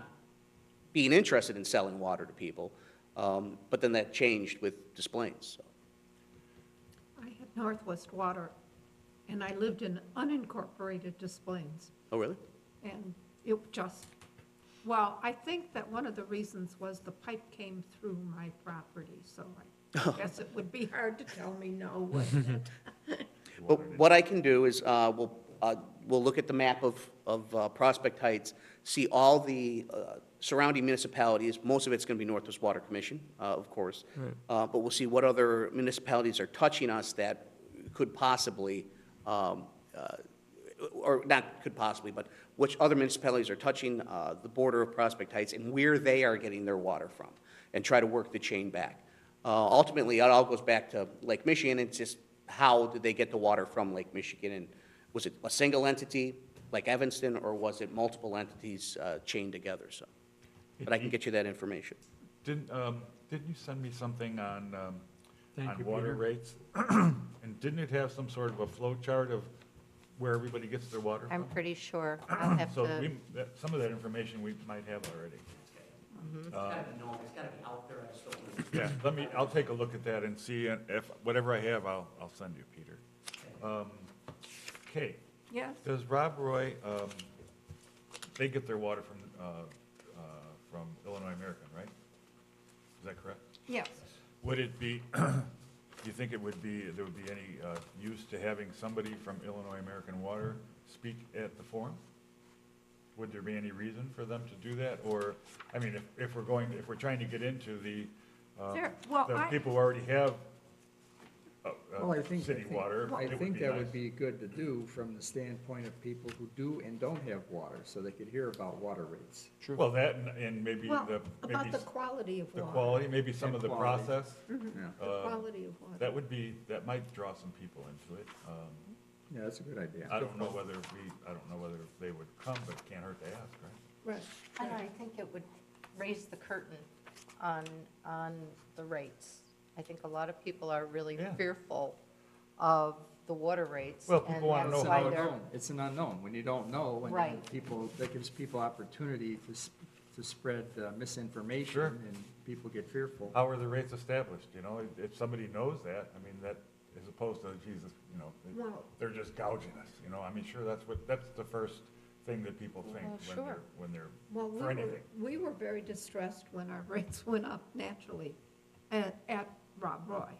Speaker 7: being interested in selling water to people, but then that changed with Des Plaines. So.
Speaker 2: I had Northwest Water, and I lived in unincorporated Des Plaines.
Speaker 7: Oh, really?
Speaker 2: And it just, well, I think that one of the reasons was the pipe came through my property, so I guess it would be hard to tell me no, wouldn't it?
Speaker 7: But what I can do is, we'll look at the map of Prospect Heights, see all the surrounding municipalities. Most of it's going to be Northwest Water Commission, of course. But we'll see what other municipalities are touching us that could possibly, or not could possibly, but which other municipalities are touching the border of Prospect Heights and where they are getting their water from, and try to work the chain back. Ultimately, it all goes back to Lake Michigan. It's just how did they get the water from Lake Michigan? And was it a single entity like Evanston, or was it multiple entities chained together? So, but I can get you that information.
Speaker 3: Didn't you send me something on
Speaker 1: Thank you,
Speaker 3: water
Speaker 1: Peter.
Speaker 3: rates? And didn't it have some sort of a flow chart of where everybody gets their water from?
Speaker 4: I'm pretty sure. I'll have
Speaker 3: So
Speaker 4: to,
Speaker 3: some of that information we might have already.
Speaker 5: It's gotta be known, it's gotta be out there, I just don't know.
Speaker 3: Yeah, I'll take a look at that and see, and if, whatever I have, I'll send you, Peter. Kate,
Speaker 2: Yes?
Speaker 3: does Rob Roy, they get their water from Illinois American, right? Is that correct?
Speaker 2: Yes.
Speaker 3: Would it be, do you think there would be any use to having somebody from Illinois American Water speak at the forum? Would there be any reason for them to do that? Or, I mean, if we're trying to get into the
Speaker 2: Well,
Speaker 3: the
Speaker 2: I-
Speaker 3: people who already have
Speaker 1: Well, I think,
Speaker 3: city water,
Speaker 1: I
Speaker 3: it would
Speaker 1: think
Speaker 3: be
Speaker 1: that
Speaker 3: nice.
Speaker 1: would be good to do from the standpoint of people who do and don't have water, so they could hear about water rates.
Speaker 3: Well, that and maybe
Speaker 2: Well,
Speaker 3: maybe
Speaker 2: about the quality of
Speaker 3: the
Speaker 2: water.
Speaker 3: quality, maybe some
Speaker 1: And
Speaker 3: of the
Speaker 1: quality.
Speaker 3: process.
Speaker 1: Yeah,
Speaker 2: The quality of water.
Speaker 3: That might draw some people into it.
Speaker 1: yeah, that's a good idea.
Speaker 3: I don't know whether they would come, but it can't hurt to ask, right?
Speaker 2: Right.
Speaker 4: and I think it would raise the curtain on the rates. I think a lot of people are really
Speaker 3: Yeah.
Speaker 4: fearful of the water rates.
Speaker 3: Well, people wanna
Speaker 4: and
Speaker 3: know
Speaker 1: It's
Speaker 4: that's
Speaker 1: an
Speaker 4: why they're-
Speaker 1: unknown, it's an unknown. When you don't know, when
Speaker 4: Right.
Speaker 1: people, that gives people opportunity to spread misinformation,
Speaker 3: Sure.
Speaker 1: and people get fearful.
Speaker 3: How are the rates established, you know? If somebody knows that, I mean, that, as opposed to, Jesus, you know,
Speaker 2: Well-
Speaker 3: they're just gouging us, you know? I mean, sure, that's the first thing that people think
Speaker 4: Well, sure.
Speaker 3: when they're,
Speaker 2: Well,
Speaker 3: for anything.
Speaker 2: we were very distressed when our rates went up naturally at Rob Roy.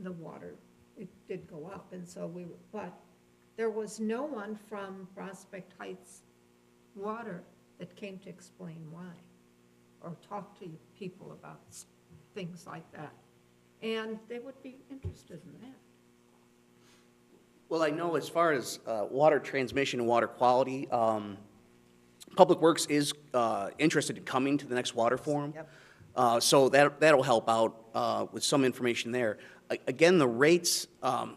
Speaker 2: The water, it did go up, and so but there was no one from Prospect Heights Water that came to explain why, or talk to people about things like that. And they would be interested in that.
Speaker 7: Well, I know as far as water transmission and water quality, Public Works is interested in coming to the next water forum.
Speaker 4: Yep.
Speaker 7: So that'll help out with some information there. Again, the rates, I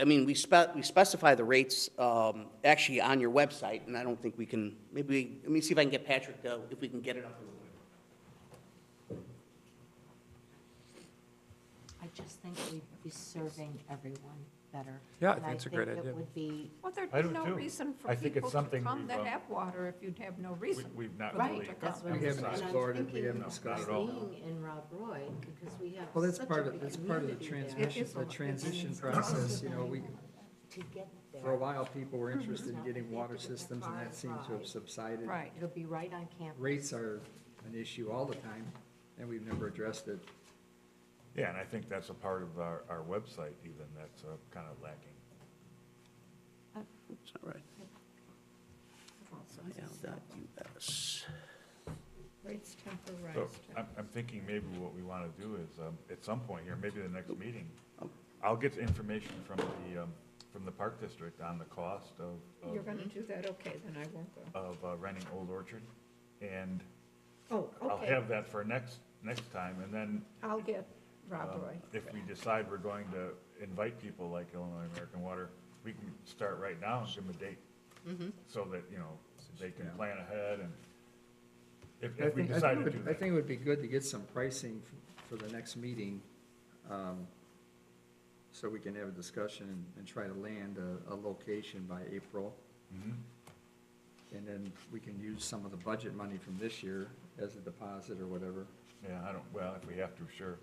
Speaker 7: mean, we specify the rates actually on your website, and I don't think we can, let me see if I can get Patrick, if we can get it up.
Speaker 4: I just think we'd be serving everyone better.
Speaker 6: Yeah, I
Speaker 4: And
Speaker 6: think it's a great
Speaker 4: it
Speaker 6: idea.
Speaker 4: would be,
Speaker 2: Well, there'd
Speaker 3: I
Speaker 2: be
Speaker 3: do
Speaker 2: no
Speaker 3: too.
Speaker 2: reason for
Speaker 3: I think it's
Speaker 2: people to
Speaker 3: something
Speaker 2: come
Speaker 3: we've,
Speaker 2: that have water if you'd have no reason.
Speaker 3: we've not
Speaker 2: for them
Speaker 3: really,
Speaker 2: to
Speaker 4: that's
Speaker 2: come.
Speaker 4: what
Speaker 1: We
Speaker 4: I'm
Speaker 1: haven't
Speaker 4: saying.
Speaker 1: explored it, we
Speaker 4: I'm
Speaker 1: haven't
Speaker 4: thinking
Speaker 1: discussed
Speaker 3: it all.
Speaker 4: Being in Rob Roy, because we have
Speaker 1: Well, that's
Speaker 4: such
Speaker 1: part
Speaker 4: a
Speaker 1: of,
Speaker 4: big
Speaker 1: that's part of the
Speaker 4: community there.
Speaker 1: transmission,
Speaker 2: is a
Speaker 1: the
Speaker 2: lot.
Speaker 1: transition process, you know, we,
Speaker 4: To get there.
Speaker 1: for a while, people were interested in getting water systems, and that seems to have subsided.
Speaker 2: Right.
Speaker 4: It'll be right on campus.
Speaker 1: Rates are an issue all the time, and we've never addressed it.
Speaker 3: yeah, and I think that's a part of our website even, that's kind of lacking.
Speaker 7: Is that right? IL.US.
Speaker 2: Rates
Speaker 3: So
Speaker 2: temporized.
Speaker 3: I'm thinking maybe what we want to do is, at some point here, maybe the next meeting, I'll get information from the Park District on the cost
Speaker 2: You're gonna do that? Okay, then I won't go.
Speaker 3: of renting Old Orchard. And
Speaker 2: Oh,
Speaker 3: I'll
Speaker 2: okay.
Speaker 3: have that for next time, and then
Speaker 2: I'll get Rob Roy.
Speaker 3: if we decide we're going to invite people like Illinois American Water, we can start right now and give them a date. So that, you know, they can
Speaker 1: Yeah.
Speaker 3: plan ahead, and
Speaker 1: I
Speaker 3: if we
Speaker 1: think,
Speaker 3: decide to do
Speaker 1: I
Speaker 3: that.
Speaker 1: think it would be good to get some pricing for the next meeting, so we can have a discussion and try to land a location by April.
Speaker 3: Mhm.
Speaker 1: And then we can use some of the budget money from this year as a deposit or whatever.
Speaker 3: Yeah, well, if we have to, sure.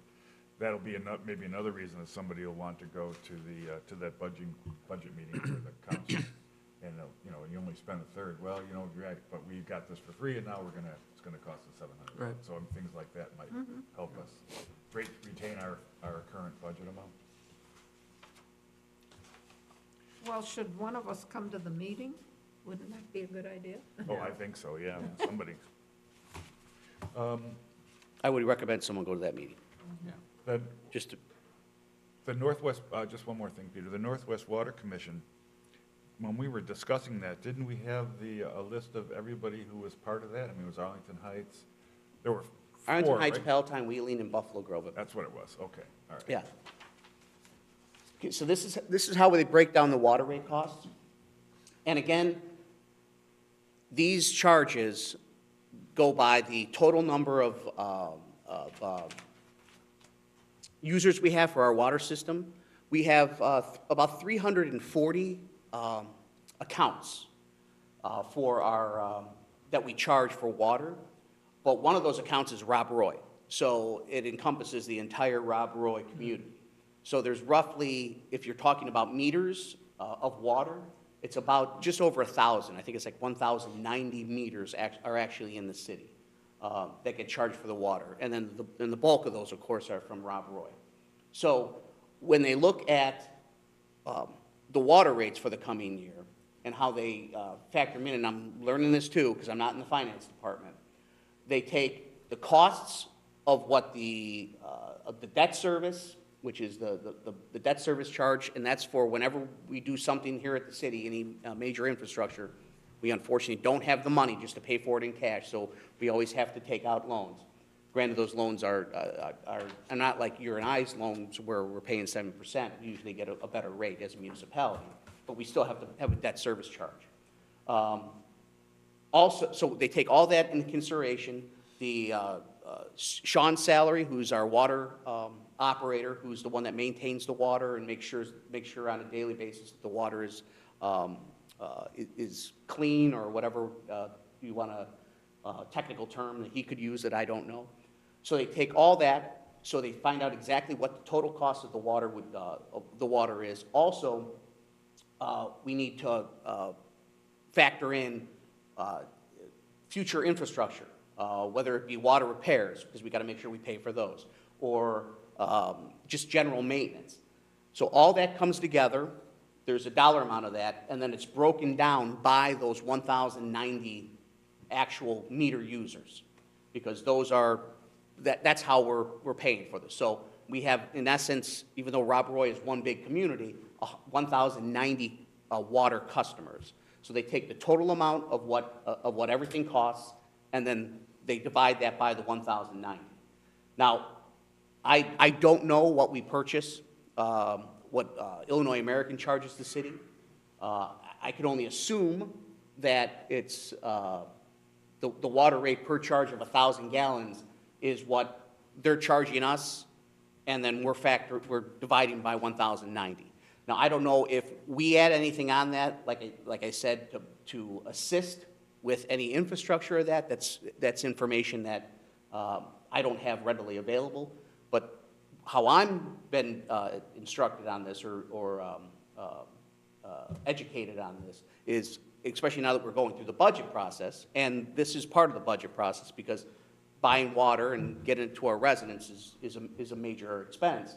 Speaker 3: That'll be maybe another reason that somebody will want to go to that budget meeting for the council. And, you know, you only spend a third, well, you know, you're right, but we got this for free, and now it's gonna cost us $700.
Speaker 6: Right.
Speaker 3: So things like that might help us retain our current budget amount.
Speaker 2: Well, should one of us come to the meeting? Wouldn't that be a good idea?
Speaker 3: Oh, I think so, yeah, somebody.
Speaker 7: I would recommend someone go to that meeting,
Speaker 3: The,
Speaker 7: just to,
Speaker 3: the Northwest, just one more thing, Peter, the Northwest Water Commission, when we were discussing that, didn't we have a list of everybody who was part of that? I mean, it was Arlington Heights, there were
Speaker 7: Arlington
Speaker 3: four,
Speaker 7: Heights,
Speaker 3: right?
Speaker 7: Palatine, Wheeling, and Buffalo Grove.
Speaker 3: That's what it was, okay, all right.
Speaker 7: Yeah. Okay, so this is how they break down the water rate costs. And again, these charges go by the total number of users we have for our water system. We have about 340 accounts for our, that we charge for water, but one of those accounts is Rob Roy. So it encompasses the entire Rob Roy community. So there's roughly, if you're talking about meters of water, it's about just over 1,000. I think it's like 1,090 meters are actually in the city that get charged for the water. And then the bulk of those, of course, are from Rob Roy. So when they look at the water rates for the coming year and how they factor them in, and I'm learning this too because I'm not in the finance department, they take the costs of what the debt service, which is the debt service charge, and that's for whenever we do something here at the city, any major infrastructure, we unfortunately don't have the money just to pay for it in cash, so we always have to take out loans. Granted, those loans are not like your and I's loans where we're paying 7%. We usually get a better rate as a municipality, but we still have to have a debt service charge. Also, so they take all that into consideration. The Sean's salary, who's our water operator, who's the one that maintains the water and make sure on a daily basis that the water is clean or whatever you want a technical term that he could use that I don't know. So they take all that, so they find out exactly what the total cost of the water is. Also, we need to factor in future infrastructure, whether it be water repairs, because we got to make sure we pay for those, or just general maintenance. So all that comes together. There's a dollar amount of that, and then it's broken down by those 1,090 actual meter users, because those are that's how we're paying for this. So we have, in essence, even though Rob Roy is one big community, 1,090 water customers. So they take the total amount of what everything costs, and then they divide that by the 1,090. Now, I don't know what we purchase, what Illinois American charges the city. I could only assume that it's the water rate per charge of 1,000 gallons is what they're charging us, and then we're dividing by 1,090. Now, I don't know if we add anything on that, like I said, to assist with any infrastructure of that. That's information that I don't have readily available. But how I'm been instructed on this or educated on this is, especially now that we're going through the budget process, and this is part of the budget process because buying water and getting it to our residents is a major expense.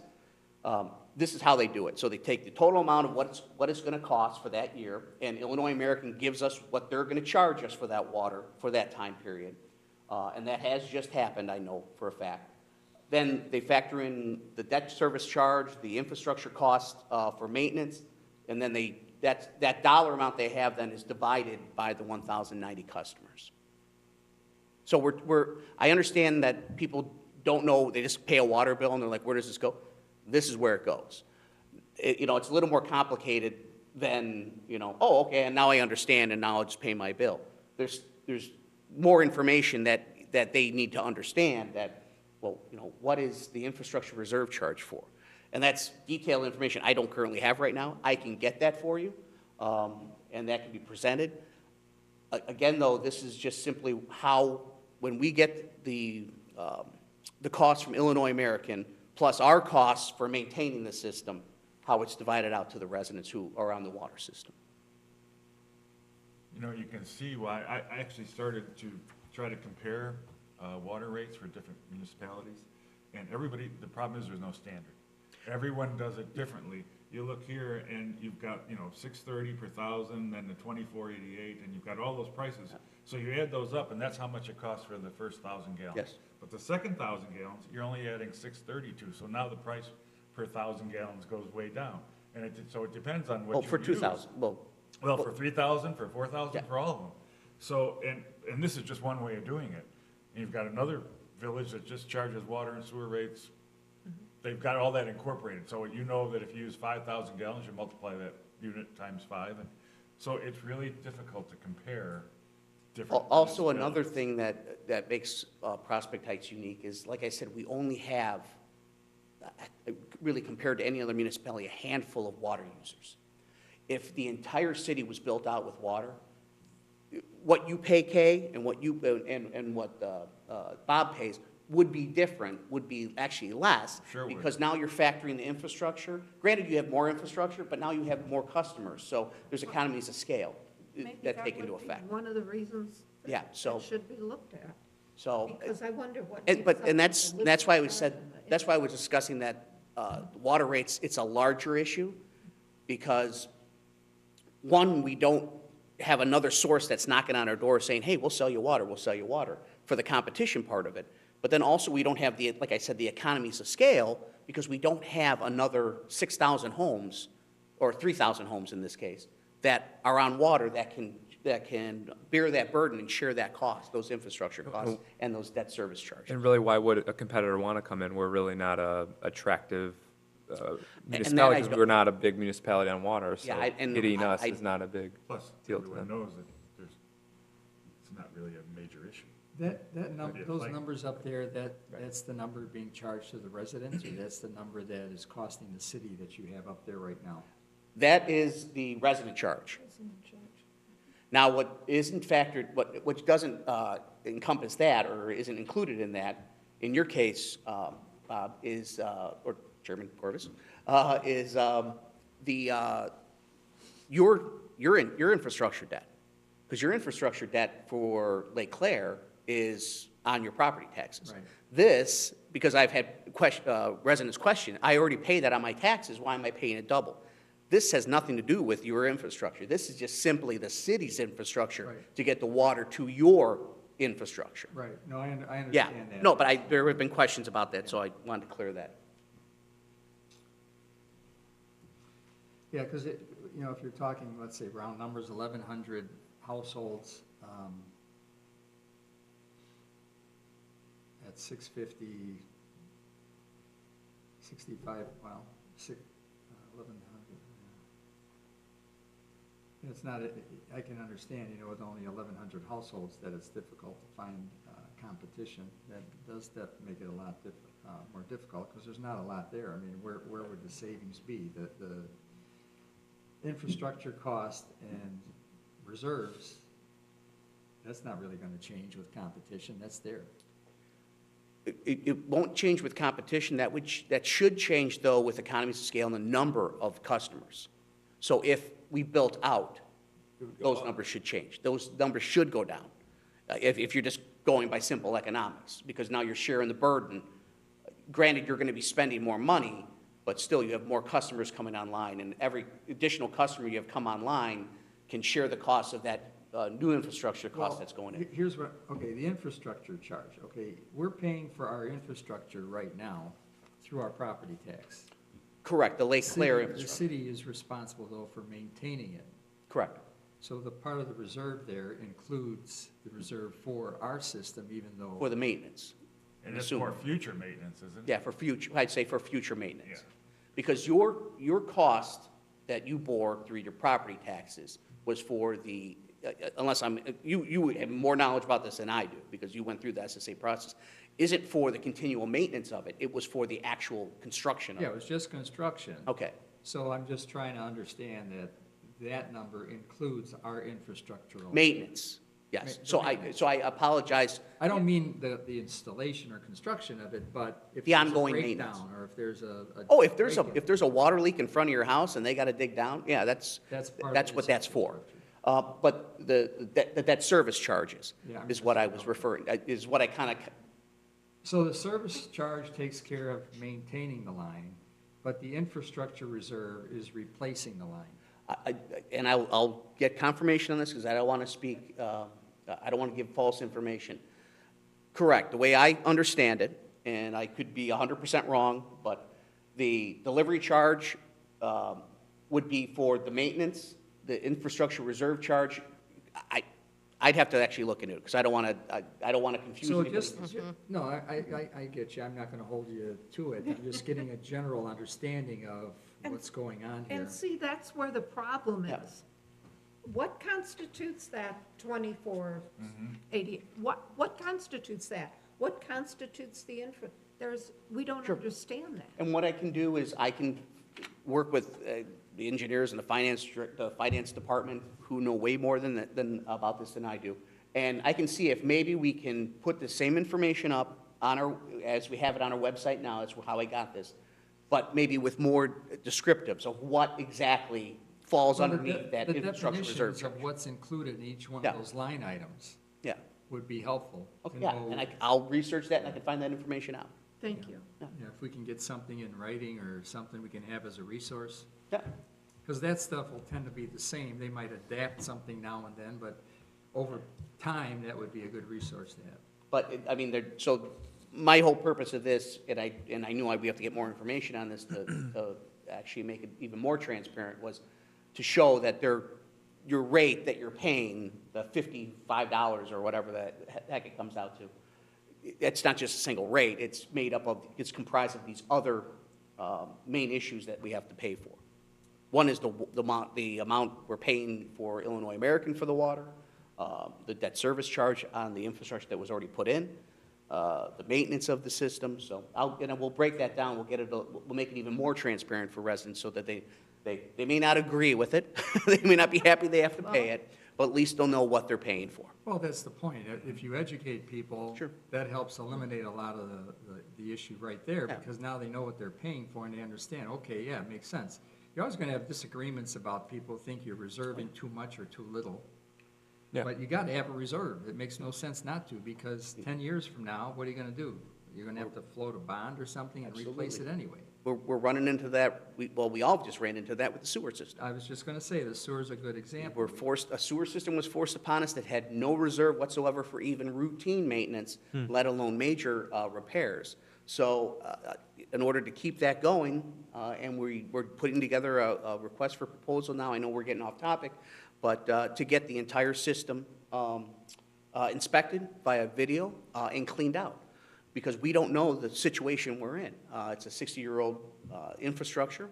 Speaker 7: This is how they do it. So they take the total amount of what it's going to cost for that year, and Illinois American gives us what they're going to charge us for that water for that time period. And that has just happened, I know for a fact. Then they factor in the debt service charge, the infrastructure cost for maintenance, and then that dollar amount they have then is divided by the 1,090 customers. So I understand that people don't know, they just pay a water bill and they're like, where does this go? This is where it goes. It's a little more complicated than, oh, okay, and now I understand and now I'll just pay my bill. There's more information that they need to understand that, well, what is the infrastructure reserve charge for? And that's detailed information I don't currently have right now. I can get that for you, and that can be presented. Again, though, this is just simply how, when we get the costs from Illinois American, plus our costs for maintaining the system, how it's divided out to the residents who are on the water system.
Speaker 3: You can see why I actually started to try to compare water rates for different municipalities, and the problem is there's no standard. Everyone does it differently, you look here and you've got, 630 per thousand, then the 2488, and you've got all those prices. So you add those up, and that's how much it costs for the first 1,000 gallons.
Speaker 7: Yes.
Speaker 3: But the second 1,000 gallons, you're only adding 632, so now the price per 1,000 gallons goes way down. And so it depends on what
Speaker 7: Oh,
Speaker 3: you
Speaker 7: for
Speaker 3: use.
Speaker 7: 2,000,
Speaker 3: Well, for 3,000, for 4,000,
Speaker 7: Yeah.
Speaker 3: for all of them. So, and this is just one way of doing it. And you've got another village that just charges water and sewer rates. They've got all that incorporated, so you know that if you use 5,000 gallons, you multiply that unit times 5. And so it's really difficult to compare different.
Speaker 7: Also,
Speaker 3: municipalities.
Speaker 7: another thing that makes Prospect Heights unique is, like I said, we only have, really compared to any other municipality, a handful of water users. If the entire city was built out with water, what you pay, Kay, and what Bob pays would be different, would be actually less.
Speaker 3: Sure would.
Speaker 7: Because now you're factoring the infrastructure. Granted, you have more infrastructure, but now you have more customers, so there's economies of scale
Speaker 2: Maybe
Speaker 7: that take
Speaker 2: would
Speaker 7: into
Speaker 2: be
Speaker 7: effect.
Speaker 2: one of the reasons
Speaker 7: Yeah,
Speaker 2: that
Speaker 7: so-
Speaker 2: it should be looked at,
Speaker 7: So,
Speaker 2: because I wonder what.
Speaker 7: and,
Speaker 2: makes
Speaker 7: but,
Speaker 2: up
Speaker 7: and
Speaker 2: the
Speaker 7: that's why we
Speaker 2: living
Speaker 7: said,
Speaker 2: charge and the-
Speaker 7: that's why I was discussing that, water rates, it's a larger issue, because, one, we don't have another source that's knocking on our door saying, hey, we'll sell you water, for the competition part of it. But then also, we don't have the, like I said, the economies of scale, because we don't have another 6,000 homes, or 3,000 homes in this case, that are on water that can bear that burden and share that cost, those infrastructure costs, and those debt service charges.
Speaker 6: And really, why would a competitor want to come in? We're really not a attractive municipality, because we're not a big municipality on water, so
Speaker 7: Yeah,
Speaker 6: hitting us is not a big
Speaker 3: Plus,
Speaker 6: deal to
Speaker 3: everyone
Speaker 6: them.
Speaker 3: knows that it's not really a major issue.
Speaker 1: Those
Speaker 3: Like-
Speaker 1: numbers up there, that's the number being charged to the residents, or that's the number that is costing the city that you have up there right now?
Speaker 7: That is the resident charge. Now, what isn't factored, which doesn't encompass that, or isn't included in that, in your case, Bob, is, or Chairman Corvus, is your infrastructure debt. Because your infrastructure debt for Lake Claire is on your property taxes.
Speaker 1: Right.
Speaker 7: This, because I've had residents question, I already pay that on my taxes, why am I paying it double? This has nothing to do with your infrastructure. This is just simply the city's infrastructure
Speaker 1: Right.
Speaker 7: to get the water to your infrastructure.
Speaker 1: Right, no, I understand
Speaker 7: Yeah,
Speaker 1: that.
Speaker 7: no, but there have been questions about that, so I wanted to clear that.
Speaker 1: Yeah, because if you're talking, let's say, round numbers, 1,100 households, at 650, 65, well, 1,100. Yeah. It's not, I can understand, with only 1,100 households, that it's difficult to find competition. That does make it a lot more difficult, because there's not a lot there. I mean, where would the savings be? The infrastructure cost and reserves, that's not really going to change with competition. That's there.
Speaker 7: It won't change with competition. That should change, though, with economies of scale and the number of customers. So if we built out, those numbers should change. Those numbers should go down, if you're just going by simple economics, because now you're sharing the burden. Granted, you're going to be spending more money, but still you have more customers coming online, and every additional customer you have come online can share the cost of that new infrastructure cost that's going in.
Speaker 1: Here's the infrastructure charge, we're paying for our infrastructure right now through our property tax.
Speaker 7: Correct, the Lake Claire
Speaker 1: The
Speaker 7: infrastructure.
Speaker 1: city is responsible, though, for maintaining it.
Speaker 7: Correct.
Speaker 1: So the part of the reserve there includes the reserve for our system, even though.
Speaker 7: For the maintenance.
Speaker 3: And it's
Speaker 7: Assuming.
Speaker 3: more future maintenance, isn't it?
Speaker 7: Yeah, for future, I'd say for future maintenance.
Speaker 3: Yeah.
Speaker 7: Because your cost that you bore through your property taxes was for the, unless you have more knowledge about this than I do, because you went through the SSA process, isn't for the continual maintenance of it, it was for the actual construction of
Speaker 1: Yeah,
Speaker 7: it.
Speaker 1: it was just construction.
Speaker 7: Okay,
Speaker 1: So I'm just trying to understand that number includes our infrastructural.
Speaker 7: maintenance, yes. So I apologize,
Speaker 1: I don't mean the installation or construction of it, but if
Speaker 7: The
Speaker 1: there's a
Speaker 7: ongoing
Speaker 1: breakdown,
Speaker 7: maintenance.
Speaker 1: or if there's a.
Speaker 7: oh, if there's
Speaker 1: break-in,
Speaker 7: a water leak in front of your house and they gotta dig down, yeah, that's
Speaker 1: part of
Speaker 7: what
Speaker 1: this
Speaker 7: that's for.
Speaker 1: infrastructure.
Speaker 7: But the debt service charges
Speaker 1: Yeah, I'm
Speaker 7: is what I
Speaker 1: just-
Speaker 7: was referring, is what I kind of,
Speaker 1: So the service charge takes care of maintaining the line, But the infrastructure reserve is replacing the line.
Speaker 7: And I'll get confirmation on this, because I don't want to speak, I don't want to give false information. Correct, the way I understand it, and I could be 100% wrong, but the delivery charge would be for the maintenance, the infrastructure reserve charge. I'd have to actually look into it, because I don't want to confuse
Speaker 1: So
Speaker 7: anybody.
Speaker 1: no, I get you, I'm not gonna hold you to it, I'm just getting a general understanding of what's going on here.
Speaker 2: And see, that's where the problem
Speaker 7: Yeah.
Speaker 2: is. What constitutes that 2480? What constitutes that? What constitutes the we don't
Speaker 7: Sure.
Speaker 2: understand that.
Speaker 7: And what I can do is I can work with the engineers and the finance department, who know way more than about this than I do. And I can see if maybe we can put the same information up on as we have it on our website now, that's how I got this, but maybe with more descriptives of what exactly falls
Speaker 1: Well, the
Speaker 7: underneath that infrastructure reserve
Speaker 1: definitions
Speaker 7: charge.
Speaker 1: of what's included in each one
Speaker 7: Yeah.
Speaker 1: of those line items
Speaker 7: Yeah,
Speaker 1: would be helpful. to
Speaker 7: okay, yeah,
Speaker 1: know,
Speaker 7: and I'll research that, and I can find that information out.
Speaker 2: Thank you.
Speaker 1: if we can get something in writing or something we can have as a resource.
Speaker 7: Yeah,
Speaker 1: Because that stuff will tend to be the same. They might adapt something now and then, but over time, that would be a good resource to have.
Speaker 7: but, I mean, so my whole purpose of this, and I knew we have to get more information on this to actually make it even more transparent, was to show that your rate that you're paying, the $55 or whatever the heck it comes out to, it's not just a single rate, it's comprised of these other main issues that we have to pay for. One is the amount we're paying for Illinois American for the water, the debt service charge on the infrastructure that was already put in, the maintenance of the system. So we'll break that down. We'll make it even more transparent for residents, so that they may not agree with it. They may not be happy they have to pay it, but at least they'll know what they're paying for.
Speaker 1: Well, that's the point. If you educate people,
Speaker 7: Sure.
Speaker 1: that helps eliminate a lot of the issue right there,
Speaker 7: Yeah.
Speaker 1: because now they know what they're paying for and they understand, okay, yeah, it makes sense. You're always gonna have disagreements about people think you're reserving too much or too little.
Speaker 6: Yeah.
Speaker 1: But you gotta have a reserve. It makes no sense not to, because 10 years from now, what are you gonna do? You're gonna have to float a bond or something and replace it
Speaker 7: Absolutely.
Speaker 1: anyway.
Speaker 7: We're running into that, we all just ran into that with the sewer system.
Speaker 1: I was just gonna say, the sewer's a good example.
Speaker 7: A sewer system was forced upon us that had no reserve whatsoever for even routine maintenance, let alone major repairs. So in order to keep that going, and we're putting together a request for proposal now, I know we're getting off topic, but to get the entire system inspected via video and cleaned out, because we don't know the situation we're in. It's a 60-year-old infrastructure,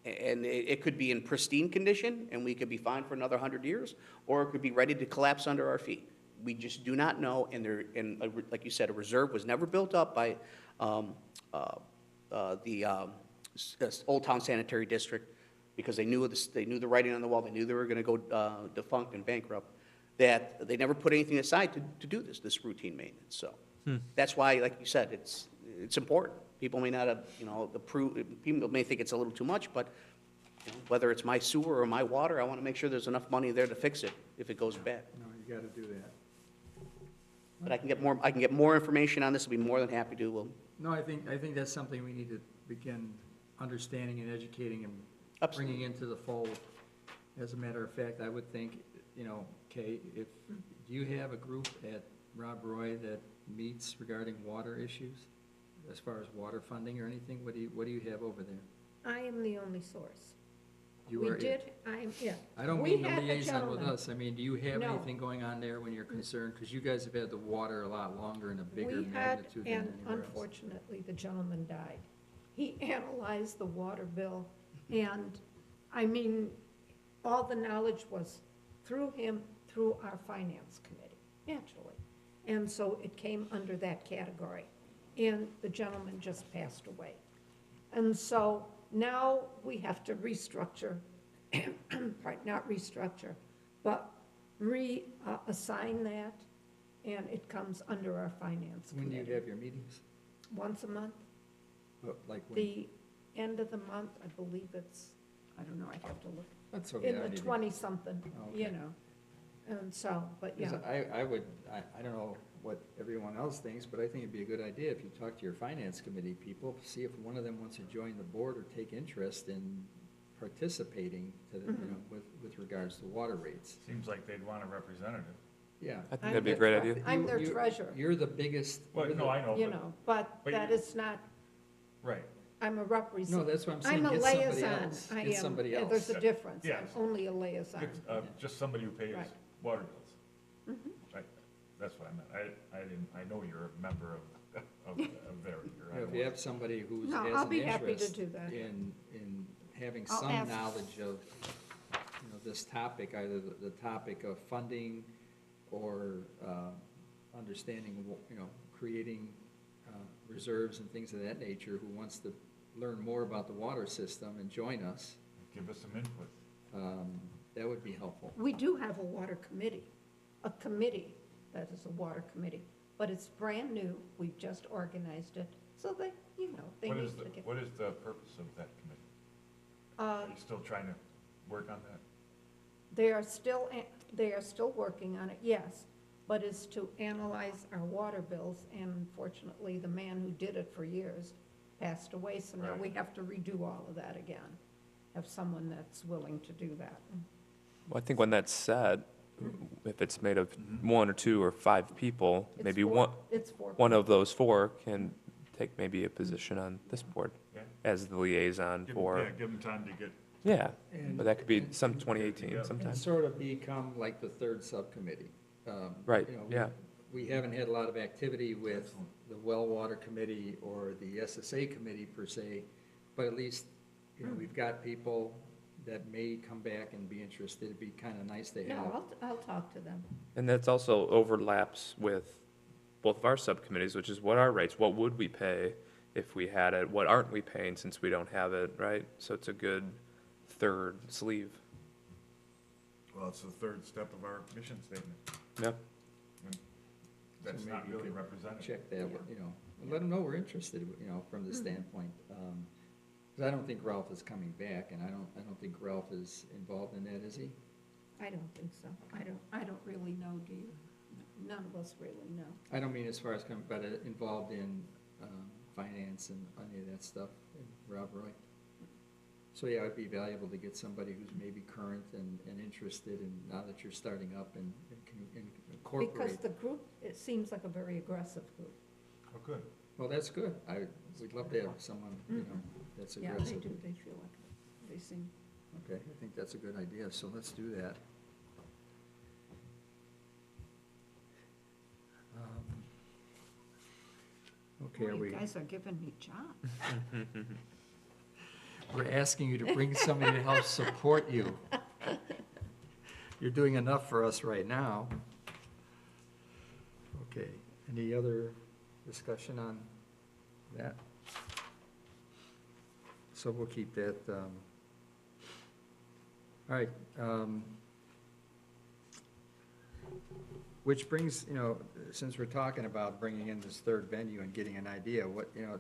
Speaker 7: and it could be in pristine condition, and we could be fine for another 100 years, or it could be ready to collapse under our feet. We just do not know, and like you said, a reserve was never built up by the Old Town Sanitary District, because they knew the writing on the wall, they knew they were going to go defunct and bankrupt, that they never put anything aside to do this routine maintenance. So that's why, like you said, it's important. People may not have, people may think it's a little too much, but whether it's my sewer or my water, I want to make sure there's enough money there to fix it if it goes bad.
Speaker 1: No, you gotta do that.
Speaker 7: But I can get more information on this. I'll be more than happy to. We'll,
Speaker 1: No, I think that's something we need to begin understanding and educating and
Speaker 7: Absolutely.
Speaker 1: bringing into the fold. As a matter of fact, I would think, Kay, do you have a group at Rob Roy that meets regarding water issues? As far as water funding or anything, what do you have over there?
Speaker 2: I am the only source.
Speaker 1: You
Speaker 2: We
Speaker 1: are it.
Speaker 2: did, yeah.
Speaker 1: I don't
Speaker 2: We
Speaker 1: mean the
Speaker 2: had a
Speaker 1: liaison with
Speaker 2: gentleman.
Speaker 1: us, I mean, do you have
Speaker 2: No.
Speaker 1: anything going on there when you're concerned? Because you guys have had the water a lot longer and a bigger
Speaker 2: We had,
Speaker 1: magnitude than
Speaker 2: and
Speaker 1: anywhere else.
Speaker 2: unfortunately, the gentleman died. He analyzed the water bill, and, I mean, all the knowledge was through him, through our finance committee, naturally. And so it came under that category, and the gentleman just passed away. And so now we have to restructure, not restructure, but reassign that, and it comes under our finance
Speaker 1: When do
Speaker 2: committee.
Speaker 1: you have your meetings?
Speaker 2: Once a month,
Speaker 1: Like when?
Speaker 2: the end of the month, I believe it's, I don't know, I have to look,
Speaker 1: That's okay. I
Speaker 2: in
Speaker 1: don't
Speaker 2: the
Speaker 1: even-
Speaker 2: 20-something,
Speaker 1: Oh, okay.
Speaker 2: And so, but yeah,
Speaker 1: 'Cause I don't know what everyone else thinks, but I think it'd be a good idea if you talk to your finance committee people, see if one of them wants to join the board or take interest in participating to, the, you know, with regards to water rates.
Speaker 3: Seems like they'd want a representative.
Speaker 1: Yeah.
Speaker 6: I think that'd be a great idea.
Speaker 2: I'm their
Speaker 1: You-
Speaker 2: treasurer,
Speaker 1: You're the biggest.
Speaker 3: Well,
Speaker 1: you're
Speaker 3: no,
Speaker 1: the-
Speaker 3: I know,
Speaker 2: you
Speaker 3: but,
Speaker 2: know, but
Speaker 3: but
Speaker 2: that
Speaker 3: you-
Speaker 2: is not,
Speaker 3: right,
Speaker 2: I'm a
Speaker 1: No,
Speaker 2: representative.
Speaker 1: that's what I'm saying,
Speaker 2: I'm a
Speaker 1: get somebody
Speaker 2: liaison.
Speaker 1: else,
Speaker 2: I
Speaker 1: get
Speaker 2: am,
Speaker 1: somebody
Speaker 2: yeah,
Speaker 1: else.
Speaker 2: there's a difference.
Speaker 3: Yeah.
Speaker 2: I'm only a liaison.
Speaker 3: just somebody who pays
Speaker 2: Right.
Speaker 3: water bills. Right, that's what I meant. I know you're a member of their.
Speaker 1: You know, if you have somebody who's,
Speaker 2: No,
Speaker 1: has
Speaker 2: I'll
Speaker 1: an
Speaker 2: be happy to
Speaker 1: interest
Speaker 2: do that.
Speaker 1: in having
Speaker 2: I'll
Speaker 1: some
Speaker 2: ask.
Speaker 1: knowledge of, you know, this topic, either the topic of funding or understanding, you know, creating reserves and things of that nature, who wants to learn more about the water system and join us,
Speaker 3: Give us some input.
Speaker 1: that would be helpful.
Speaker 2: We do have a water committee, a committee that is a water committee, but it's brand new. We've just organized it, so they, you know, they
Speaker 3: What
Speaker 2: need
Speaker 3: is
Speaker 2: to get.
Speaker 3: what is the purpose of that committee? Are you still trying to work on that?
Speaker 2: They are still working on it, yes, but it's to analyze our water bills, and unfortunately, the man who did it for years passed away, so now
Speaker 3: Right.
Speaker 2: we have to redo all of that again. Have someone that's willing to do that.
Speaker 6: Well, I think when that's said, if it's made of one or two or five people,
Speaker 2: It's
Speaker 6: maybe
Speaker 2: four- It's four.
Speaker 6: one of those four can take maybe a position on this board
Speaker 3: Yeah.
Speaker 6: as the liaison
Speaker 3: Give
Speaker 6: for,
Speaker 3: them time to get,
Speaker 6: yeah,
Speaker 1: And-
Speaker 6: but that could be
Speaker 1: and-
Speaker 6: some 2018
Speaker 3: Yeah.
Speaker 1: And
Speaker 6: sometime.
Speaker 1: sort of become like the third subcommittee.
Speaker 6: Right,
Speaker 1: You know,
Speaker 6: yeah.
Speaker 1: We haven't had a lot of activity with the Well Water Committee or the SSA Committee per se, but at least, you know, we've got people that may come back and be interested. It'd be kind of nice to have.
Speaker 2: No, I'll talk to them.
Speaker 6: And that's also overlaps with both of our subcommittees, which is what are rates? What would we pay if we had it? What aren't we paying since we don't have it, right? So it's a good third sleeve.
Speaker 3: well, it's the third step of our mission statement.
Speaker 6: Yep.
Speaker 3: That's
Speaker 1: So
Speaker 3: not
Speaker 1: maybe you
Speaker 3: really
Speaker 1: could
Speaker 3: representative.
Speaker 1: Check that, you know, and let them know we're interested, you know, from the standpoint. Because I don't think Ralph is coming back, and I don't think Ralph is involved in that, is he?
Speaker 2: I don't think so. I don't really know, do you? None of us really know.
Speaker 1: I don't mean as far as coming, but involved in finance and any of that stuff, Rob Roy. So, yeah, it'd be valuable to get somebody who's maybe current and interested, and now that you're starting up and can
Speaker 2: Because
Speaker 1: incorporate.
Speaker 2: the group, it seems like a very aggressive group.
Speaker 3: Oh, good.
Speaker 1: Well, that's good. We'd love to have someone, you know, that's
Speaker 2: Yeah, they
Speaker 1: aggressive.
Speaker 2: do. They feel like, they seem,
Speaker 1: Okay, I think that's a good idea, so let's do that. Okay,
Speaker 2: boy,
Speaker 1: are we,
Speaker 2: you guys are giving me jobs.
Speaker 1: we're asking you to bring somebody to help support you. You're doing enough for us right now. Okay, any other discussion on that? So we'll keep that, all right, which brings, you know, since we're talking about bringing in this third venue and getting an idea what, you know,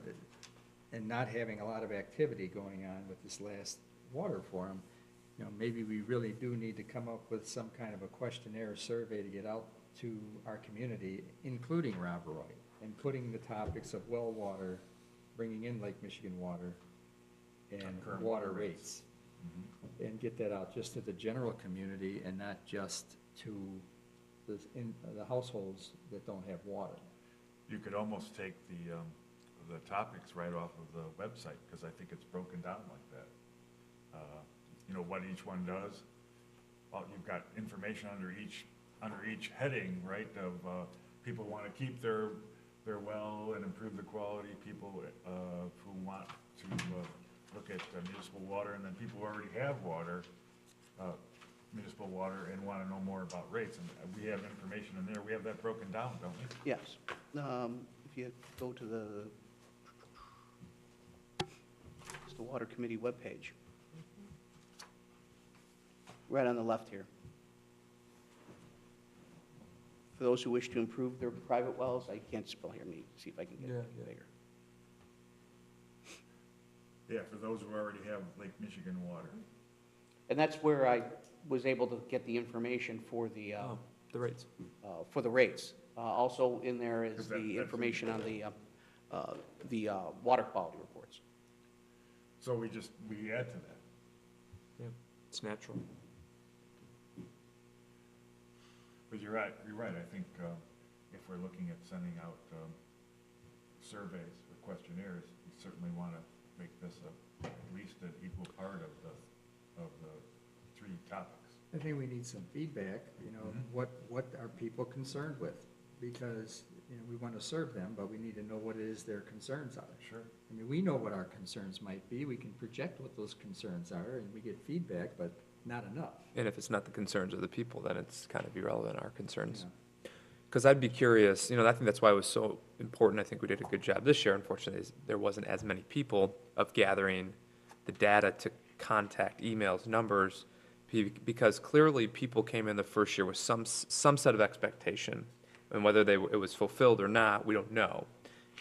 Speaker 1: and not having a lot of activity going on with this last water forum, you know, maybe we really do need to come up with some kind of a questionnaire or survey to get out to our community, including Rob Roy, and putting the topics of well water, bringing in Lake Michigan water, and
Speaker 3: Current
Speaker 1: water
Speaker 3: water
Speaker 1: rates.
Speaker 3: Mhm.
Speaker 1: And get that out just to the general community and not just to the households that don't have water.
Speaker 3: You could almost take the topics right off of the website, because I think it's broken down like that. You know, what each one does. Well, you've got information under each heading, right, of, people want to keep their well and improve the quality, people, who want to, look at municipal water, and then people who already have water, municipal water, and want to know more about rates, and we have information in there, we have that broken down, don't we?
Speaker 7: Yes. If you go to it's the Water Committee webpage. Right on the left here. For those who wish to improve their private wells, I can't spell here, let me see if I can get it bigger.
Speaker 3: Yeah, for those who already have Lake Michigan water.
Speaker 7: And that's where was able to get the information for the
Speaker 6: rates.
Speaker 7: rates. Also in there is
Speaker 3: Is that-
Speaker 7: the
Speaker 3: that's-
Speaker 7: information on the water quality reports.
Speaker 3: So we add to that.
Speaker 6: Yeah, it's natural.
Speaker 3: But you're right, I think if we're looking at sending out surveys or questionnaires, we certainly want to make this at least an equal part of the three topics.
Speaker 1: I think we need some feedback, you know,
Speaker 3: Mhm.
Speaker 1: what are people concerned with? Because, you know, we want to serve them, but we need to know what it is their concerns are.
Speaker 3: Sure.
Speaker 1: I mean, we know what our concerns might be, we can project what those concerns are, and we get feedback, but not enough.
Speaker 6: And if it's not the concerns of the people, then it's kind of irrelevant, our concerns.
Speaker 1: Yeah.
Speaker 6: Because I'd be curious, you know, I think that's why it was so important. I think we did a good job this year. Unfortunately, there wasn't as many people of gathering the data to contact, emails, numbers, because clearly people came in the first year with some set of expectation. And whether it was fulfilled or not, we don't know.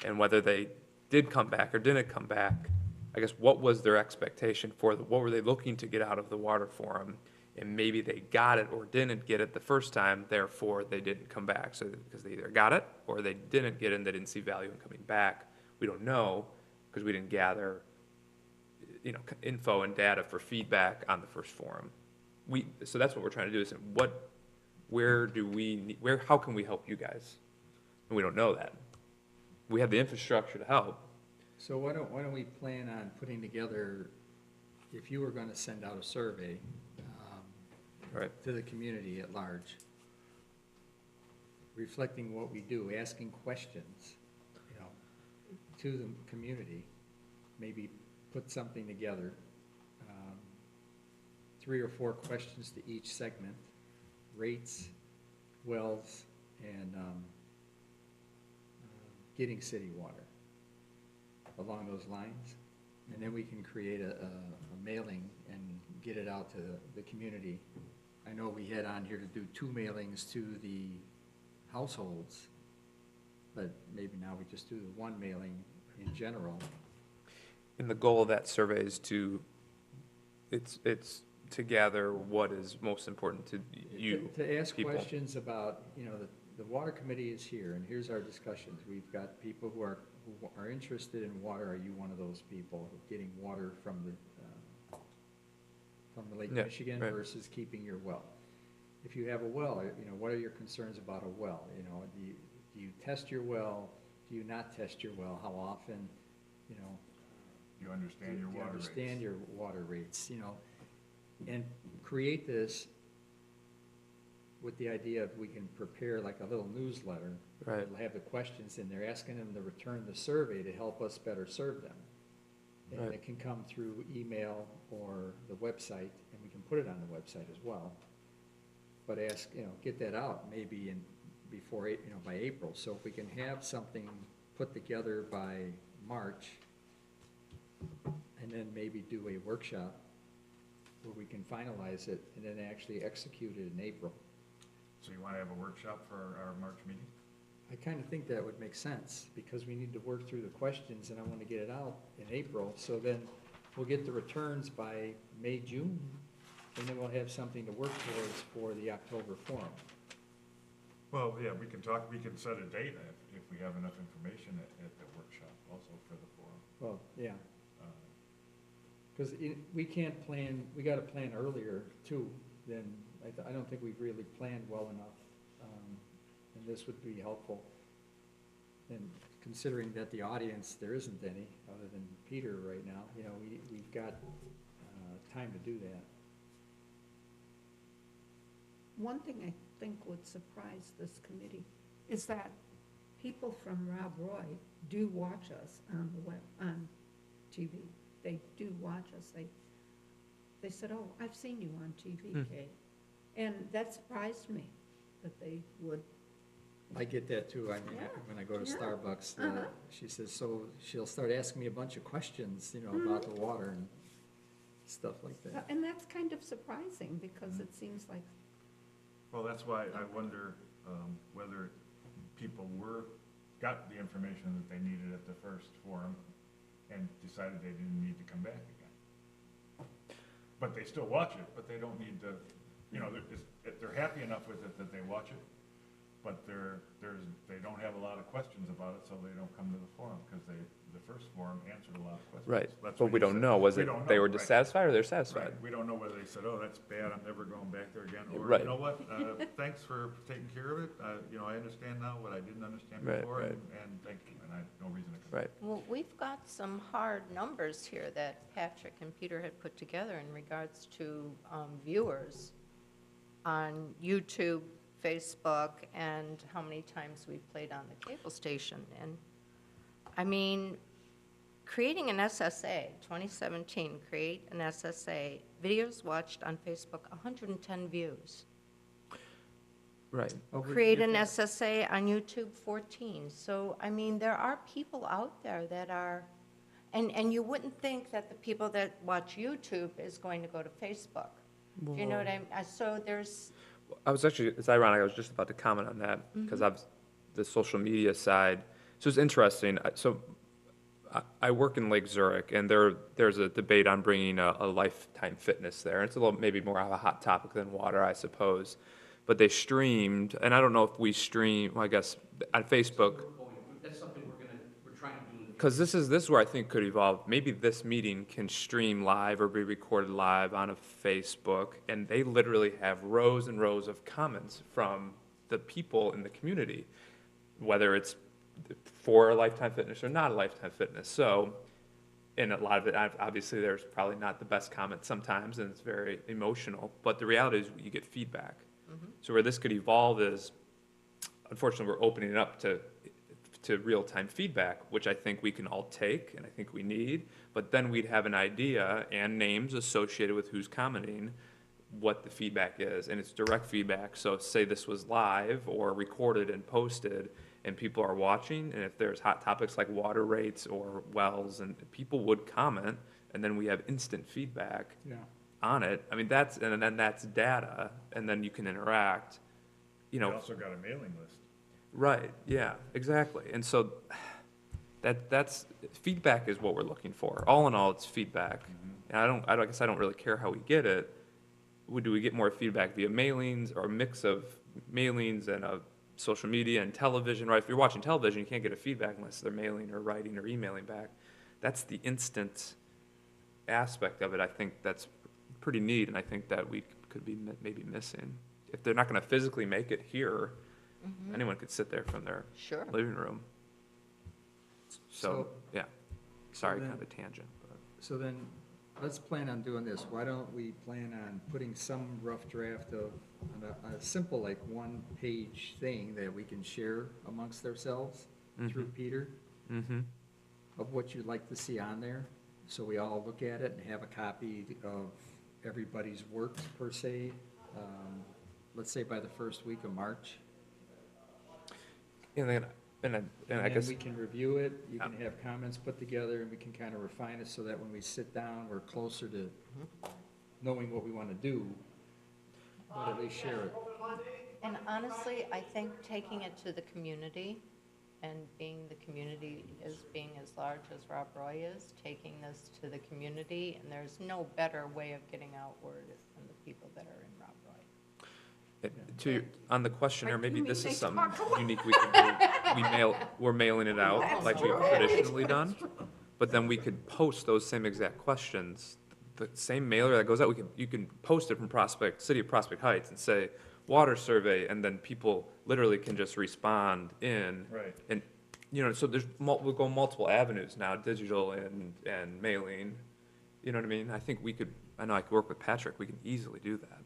Speaker 6: And whether they did come back or didn't come back, I guess, what was their expectation for, what were they looking to get out of the water forum? And maybe they got it or didn't get it the first time, therefore they didn't come back. So, because they either got it or they didn't get it and they didn't see value in coming back. We don't know, because we didn't gather, you know, info and data for feedback on the first forum. So that's what we're trying to do, is how can we help you guys? And we don't know that. We have the infrastructure to help.
Speaker 1: So why don't we plan on putting together, if you were gonna send out a survey,
Speaker 6: Right.
Speaker 1: to the community at large, reflecting what we do, asking questions, you know, to the community, maybe put something together, 3 or 4 questions to each segment, rates, wells, and getting city water, along those lines. And then we can create a mailing and get it out to the community. I know we had on here to do 2 mailings to the households, but maybe now we just do the 1 mailing in general.
Speaker 6: And the goal of that survey is it's to gather what is most important to you.
Speaker 1: To ask
Speaker 6: people.
Speaker 1: questions about, you know, the water committee is here, and here's our discussions. We've got people who are interested in water. Are you one of those people getting water from the Lake
Speaker 6: Yeah,
Speaker 1: Michigan
Speaker 6: right.
Speaker 1: versus keeping your well? If you have a well, you know, what are your concerns about a well? You know, do you test your well? Do you not test your well? How often? You know,
Speaker 3: You understand your
Speaker 1: do you
Speaker 3: water rates.
Speaker 1: understand your water rates, you know? And create this with the idea of we can prepare like a little newsletter.
Speaker 6: Right.
Speaker 1: It'll have the questions in there, asking them to return the survey to help us better serve them. And
Speaker 6: Right.
Speaker 1: it can come through email or the website, and we can put it on the website as well. But ask, you know, get that out maybe before, you know, by April. So if we can have something put together by March, and then maybe do a workshop where we can finalize it and then actually execute it in April.
Speaker 3: So you want to have a workshop for our March meeting?
Speaker 1: I kind of think that would make sense, because we need to work through the questions, and I want to get it out in April, so then we'll get the returns by May, June, and then we'll have something to work towards for the October forum.
Speaker 3: Well, yeah, we can set a date if we have enough information at the workshop also for the forum.
Speaker 1: Well, yeah,
Speaker 3: Uh,
Speaker 1: because we can't plan, we got to plan earlier too, than, I don't think we've really planned well enough, and this would be helpful. And considering that the audience, there isn't any, other than Peter right now, you know, we've got time to do that.
Speaker 2: One thing I think would surprise this committee is that people from Rob Roy do watch us on the web, on TV. They do watch us. They said, "Oh, I've seen you on TV, Kay." And that surprised me, that they would.
Speaker 1: I get that too. I mean,
Speaker 2: Yeah,
Speaker 1: when I go to
Speaker 2: yeah.
Speaker 1: Starbucks,
Speaker 2: Uh-huh.
Speaker 1: she says, so she'll start asking me a bunch of questions, you know, about the water and stuff like that.
Speaker 2: And that's kind of surprising, because it seems like,
Speaker 3: Well, that's why I wonder whether people got the information that they needed at the first forum and decided they didn't need to come back again. But they still watch it, but they don't need to you know, they're happy enough with it that they watch it, but they don't have a lot of questions about it, so they don't come to the forum, because the first forum answered a lot of questions.
Speaker 6: Right,
Speaker 3: That's
Speaker 6: but
Speaker 3: what
Speaker 6: we
Speaker 3: you
Speaker 6: don't
Speaker 3: said.
Speaker 6: know, was
Speaker 3: We
Speaker 6: it,
Speaker 3: don't
Speaker 6: they
Speaker 3: know,
Speaker 6: were
Speaker 3: right.
Speaker 6: dissatisfied or they're satisfied?
Speaker 3: Right, we don't know whether they said, oh, that's bad, I'm never going back there again, or,
Speaker 6: Right.
Speaker 3: you know what, thanks for taking care of it, you know, I understand now what I didn't understand
Speaker 6: Right,
Speaker 3: before,
Speaker 6: right.
Speaker 3: and thank you, and I have no reason to come.
Speaker 6: Right,
Speaker 4: Well, we've got some hard numbers here that Patrick and Peter had put together in regards to viewers on YouTube, Facebook, and how many times we've played on the cable station. And, I mean, creating an SSA, 2017, create an SSA, videos watched on Facebook, 110 views.
Speaker 6: right.
Speaker 1: Well, we-
Speaker 4: Create
Speaker 1: if
Speaker 4: an
Speaker 1: that-
Speaker 4: SSA on YouTube, 14. So, I mean, there are people out there that are, and you wouldn't think that the people that watch YouTube is going to go to Facebook. Do you know what I mean? So there's,
Speaker 6: I was actually, it's ironic, I was just about to comment on that, because I've, the social media side, so it's interesting, I work in Lake Zurich, and there's a debate on bringing a Lifetime Fitness there, it's a little, maybe more of a hot topic than water, I suppose, but they streamed, and I don't know if we stream, well, I guess, on Facebook,
Speaker 5: That's something we're trying to do in the future.
Speaker 6: because this is where I think could evolve. Maybe this meeting can stream live or be recorded live on a Facebook, and they literally have rows and rows of comments from the people in the community, whether it's for a Lifetime Fitness or not a Lifetime Fitness. So, and a lot of it, obviously, there's probably not the best comments sometimes, and it's very emotional. But the reality is, you get feedback. So where this could evolve is, unfortunately, we're opening it up to real-time feedback, which I think we can all take, and I think we need, but then we'd have an idea and names associated with who's commenting, what the feedback is, and it's direct feedback, so say this was live or recorded and posted, and people are watching, and if there's hot topics like water rates or wells, and people would comment, and then we have instant feedback on it, I mean, and then that's data, and then you can interact, you
Speaker 3: We
Speaker 6: know.
Speaker 3: also got a mailing list.
Speaker 6: Right, yeah, exactly. And so that's feedback is what we're looking for. All in all, it's feedback. And I guess I don't really care how we get it. Do we get more feedback via mailings or a mix of mailings and social media and television, right? If you're watching television, you can't get a feedback unless they're mailing or writing or emailing back. That's the instant aspect of it. I think that's pretty neat, and I think that we could be maybe missing. If they're not gonna physically make it here, anyone could sit there from their
Speaker 4: sure.
Speaker 6: living room. So,
Speaker 1: So-
Speaker 6: yeah, sorry,
Speaker 1: then-
Speaker 6: kind of a tangent, but.
Speaker 1: So then, let's plan on doing this. Why don't we plan on putting some rough draft of a simple, like, one-page thing that we can share amongst ourselves through Peter
Speaker 6: Mm-hmm,
Speaker 1: of what you'd like to see on there, so we all look at it and have a copy of everybody's work per se, let's say by the first week of March.
Speaker 6: and I
Speaker 1: And then
Speaker 6: guess,
Speaker 1: we can review it, you can have comments put together, and we can kind of refine it so that when we sit down, we're closer to knowing what we want to do, but at least share it.
Speaker 4: And honestly, I think taking it to the community and being the community as being as large as Rob Roy is, taking this to the community, and there's no better way of getting out word than the people that are in Rob Roy.
Speaker 6: on the questionnaire,
Speaker 2: Like, you
Speaker 6: maybe
Speaker 2: mean
Speaker 6: this
Speaker 2: they
Speaker 6: is something
Speaker 2: talk a lot?
Speaker 6: unique we could do. We're mailing it out
Speaker 2: That's
Speaker 6: like we've
Speaker 2: true.
Speaker 6: traditionally done, but then we could post those same exact questions. The same mailer that goes out, you can post it from City of Prospect Heights and say, water survey, and then people literally can just respond in.
Speaker 3: Right.
Speaker 6: And, so we'll go multiple avenues now, digital and mailing, you know what I mean? I know I could work with Patrick, we can easily do that.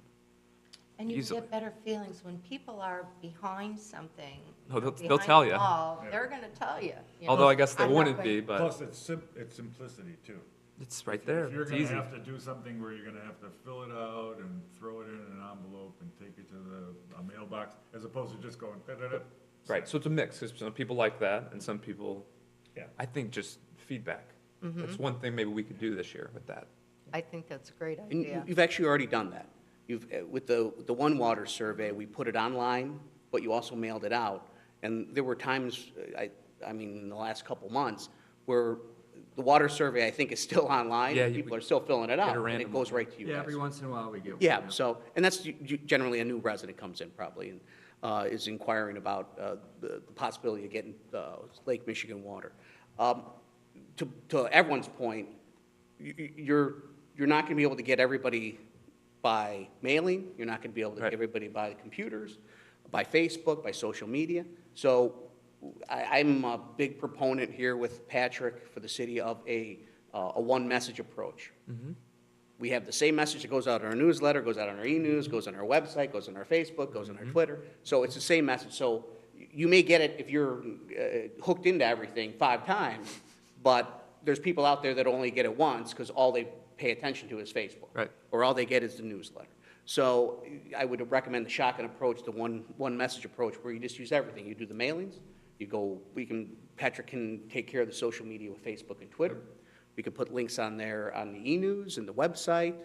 Speaker 4: And you
Speaker 6: Easily.
Speaker 4: get better feelings when people are behind something.
Speaker 6: Oh, they'll
Speaker 4: behind
Speaker 6: tell
Speaker 4: the
Speaker 6: ya.
Speaker 4: wall,
Speaker 3: Yeah.
Speaker 4: They're gonna tell you.
Speaker 6: Although I guess they
Speaker 4: I'm not
Speaker 6: wouldn't
Speaker 4: going-
Speaker 6: be, but
Speaker 3: Plus, it's simplicity too.
Speaker 6: it's right there,
Speaker 3: If you're
Speaker 6: it's
Speaker 3: gonna
Speaker 6: easy.
Speaker 3: have to do something where you're gonna have to fill it out and throw it in an envelope and take it to a mailbox, as opposed to just going da-da-da.
Speaker 6: Right, so it's a mix, because some people like that, and some people,
Speaker 3: Yeah.
Speaker 6: I think just feedback.
Speaker 4: Mm-hmm.
Speaker 6: That's one thing maybe we could do this year with that.
Speaker 4: I think that's a great
Speaker 7: And
Speaker 4: idea.
Speaker 7: you've actually already done that. With the One Water survey, we put it online, but you also mailed it out. And there were times, I mean, in the last couple months, where the water survey, I think, is still online.
Speaker 6: Yeah,
Speaker 7: People are still filling it
Speaker 6: get a
Speaker 7: out, and it
Speaker 6: random
Speaker 7: goes
Speaker 6: one.
Speaker 7: right to you
Speaker 1: Yeah,
Speaker 7: guys.
Speaker 1: every once in a while we get one.
Speaker 7: Yeah, so, and that's generally a new resident comes in probably, and is inquiring about the possibility of getting Lake Michigan water. To everyone's point, you're not going to be able to get everybody by mailing, you're not going to be able to get
Speaker 6: Right.
Speaker 7: everybody by the computers, by Facebook, by social media. So I'm a big proponent here with Patrick for the city of a one-message approach. We have the same message that goes out in our newsletter, goes out on our e-news, goes on our website, goes on our Facebook, goes on our Twitter. So it's the same message. So you may get it if you're hooked into everything 5 times, but there's people out there that only get it once because all they pay attention to is Facebook.
Speaker 6: Right.
Speaker 7: Or all they get is the newsletter. So I would recommend the shotgun approach, the one message approach, where you just use everything. You do the mailings, Patrick can take care of the social media with Facebook and Twitter. We can put links on there on the e-news and the website,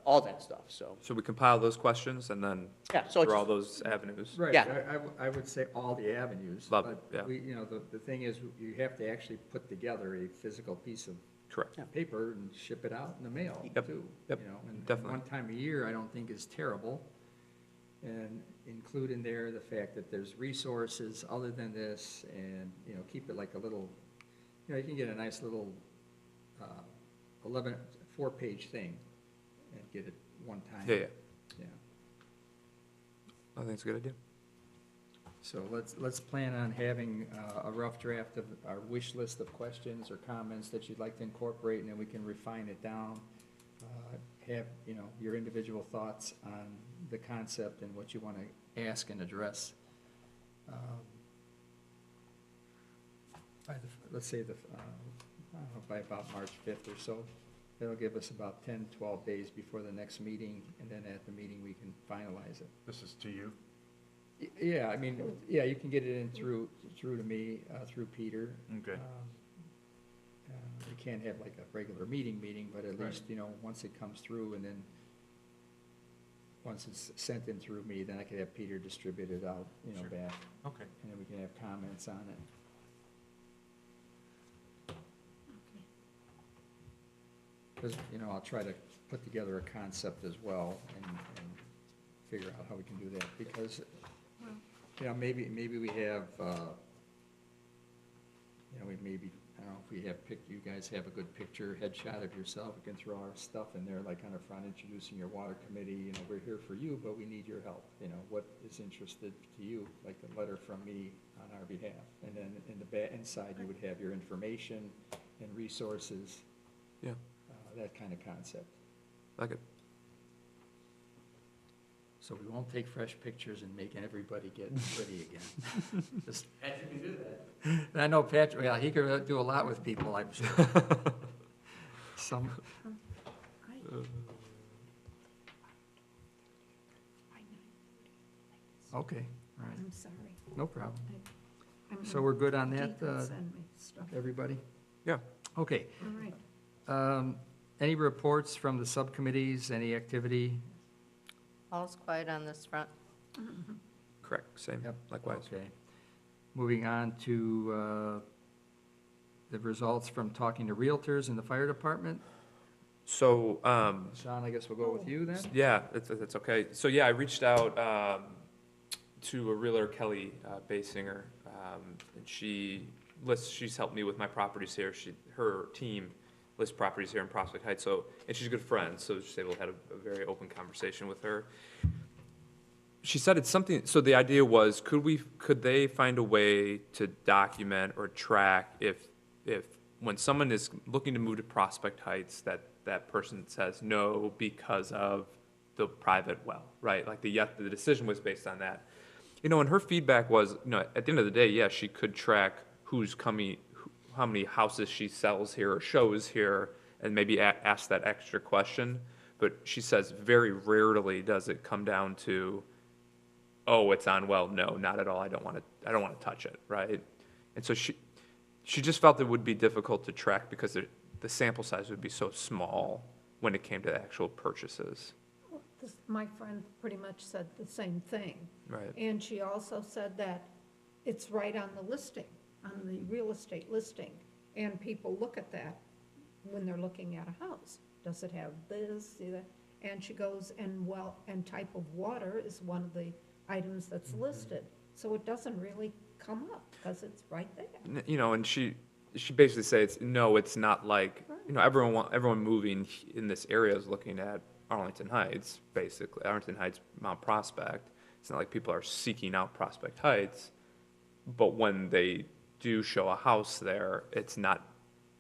Speaker 7: all that stuff, so.
Speaker 6: So we compile those questions and then
Speaker 7: Yeah, so it's
Speaker 6: through all
Speaker 7: just-
Speaker 6: those avenues.
Speaker 1: Right,
Speaker 7: Yeah.
Speaker 1: I would say all the avenues.
Speaker 6: Love it,
Speaker 1: but
Speaker 6: yeah.
Speaker 1: we, the thing is, you have to actually put together a physical piece of
Speaker 6: Correct.
Speaker 1: paper and ship it out in the mail,
Speaker 6: Yep,
Speaker 1: too.
Speaker 6: yep,
Speaker 1: You know, and
Speaker 6: definitely.
Speaker 1: one time a year, I don't think is terrible. And include in there the fact that there's resources other than this, and, keep it like a little, you can get a nice little 4-page thing and get it one time.
Speaker 6: Yeah, yeah.
Speaker 1: Yeah.
Speaker 6: I think it's a good idea.
Speaker 1: So let's plan on having a rough draft of our wish list of questions or comments that you'd like to incorporate, and then we can refine it down. Have, your individual thoughts on the concept and what you want to ask and address. Let's say I don't know, by about March 5th or so. That'll give us about 10, 12 days before the next meeting, and then at the meeting, we can finalize it.
Speaker 3: This is to you.
Speaker 1: Yeah, I mean, yeah, you can get it in through to me, through Peter.
Speaker 3: Okay.
Speaker 1: You can't have like a regular meeting, but at
Speaker 3: Right.
Speaker 1: least, once it comes through, and then, once it's sent in through me, then I could have Peter distribute it out,
Speaker 3: Sure.
Speaker 1: back,
Speaker 3: Okay.
Speaker 1: and then we can have comments on it. Because, I'll try to put together a concept as well and figure out how we can do that, because, maybe we have, I don't know if we have you guys have a good picture, headshot of yourself, we can throw our stuff in there, like on the front, introducing your water committee, we're here for you, but we need your help, what is interested to you, like a letter from me on our behalf, and then in the inside, you would have your information and resources,
Speaker 6: Yeah,
Speaker 1: that kind of concept.
Speaker 6: like it.
Speaker 1: So we won't take fresh pictures and make everybody get ready again. Just-
Speaker 5: Patrick can do that.
Speaker 1: And I know Patrick, yeah, he could do a lot with people, I'm sure. Some, okay, all right,
Speaker 2: I'm sorry.
Speaker 1: no problem.
Speaker 2: I'm
Speaker 1: So we're good on that,
Speaker 2: Dee can send me stuff.
Speaker 1: everybody?
Speaker 6: Yeah.
Speaker 1: Okay.
Speaker 2: All right.
Speaker 1: Any reports from the subcommittees, any activity?
Speaker 4: All's quiet on this front.
Speaker 6: Correct, same,
Speaker 1: Yep.
Speaker 6: likewise.
Speaker 1: Okay. Moving on to the results from talking to realtors in the fire department.
Speaker 6: So,
Speaker 1: Sean, I guess we'll go with you then?
Speaker 6: yeah, that's okay. So, yeah, I reached out to a realtor, Kelly Basinger, and she's helped me with my properties here. Her team lists properties here in Prospect Heights, and she's a good friend, so she's able to have a very open conversation with her. She said it's something, so the idea was, could they find a way to document or track if when someone is looking to move to Prospect Heights, that person says no because of the private well, right? Like the decision was based on that. And her feedback was, at the end of the day, yeah, she could track who's coming, how many houses she sells here or shows here, and maybe ask that extra question. But she says very rarely does it come down to, oh, it's on well. No, not at all. I don't want to touch it, right? And so she just felt it would be difficult to track because the sample size would be so small when it came to actual purchases,
Speaker 2: My friend pretty much said the same thing.
Speaker 6: right?
Speaker 2: And she also said that it's right on the listing, on the real estate listing. And people look at that when they're looking at a house. Does it have this, see that? And she goes, and type of water is one of the items that's listed. So it doesn't really come up, because it's right there.
Speaker 6: You know, and she basically says, no, it's not like, you know, everyone moving in this area is looking at Arlington Heights, basically, Arlington Heights, Mount Prospect. It's not like people are seeking out Prospect Heights, but when they do show a house there, it's not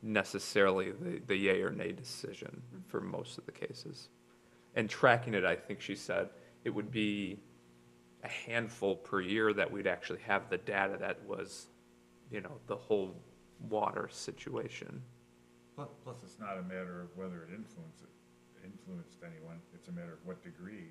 Speaker 6: necessarily the yay or nay decision for most of the cases. And tracking it, I think she said, it would be a handful per year that we'd actually have the data that was, you know, the whole water situation.
Speaker 3: Plus, it's not a matter of whether it influenced anyone, it's a matter of what degree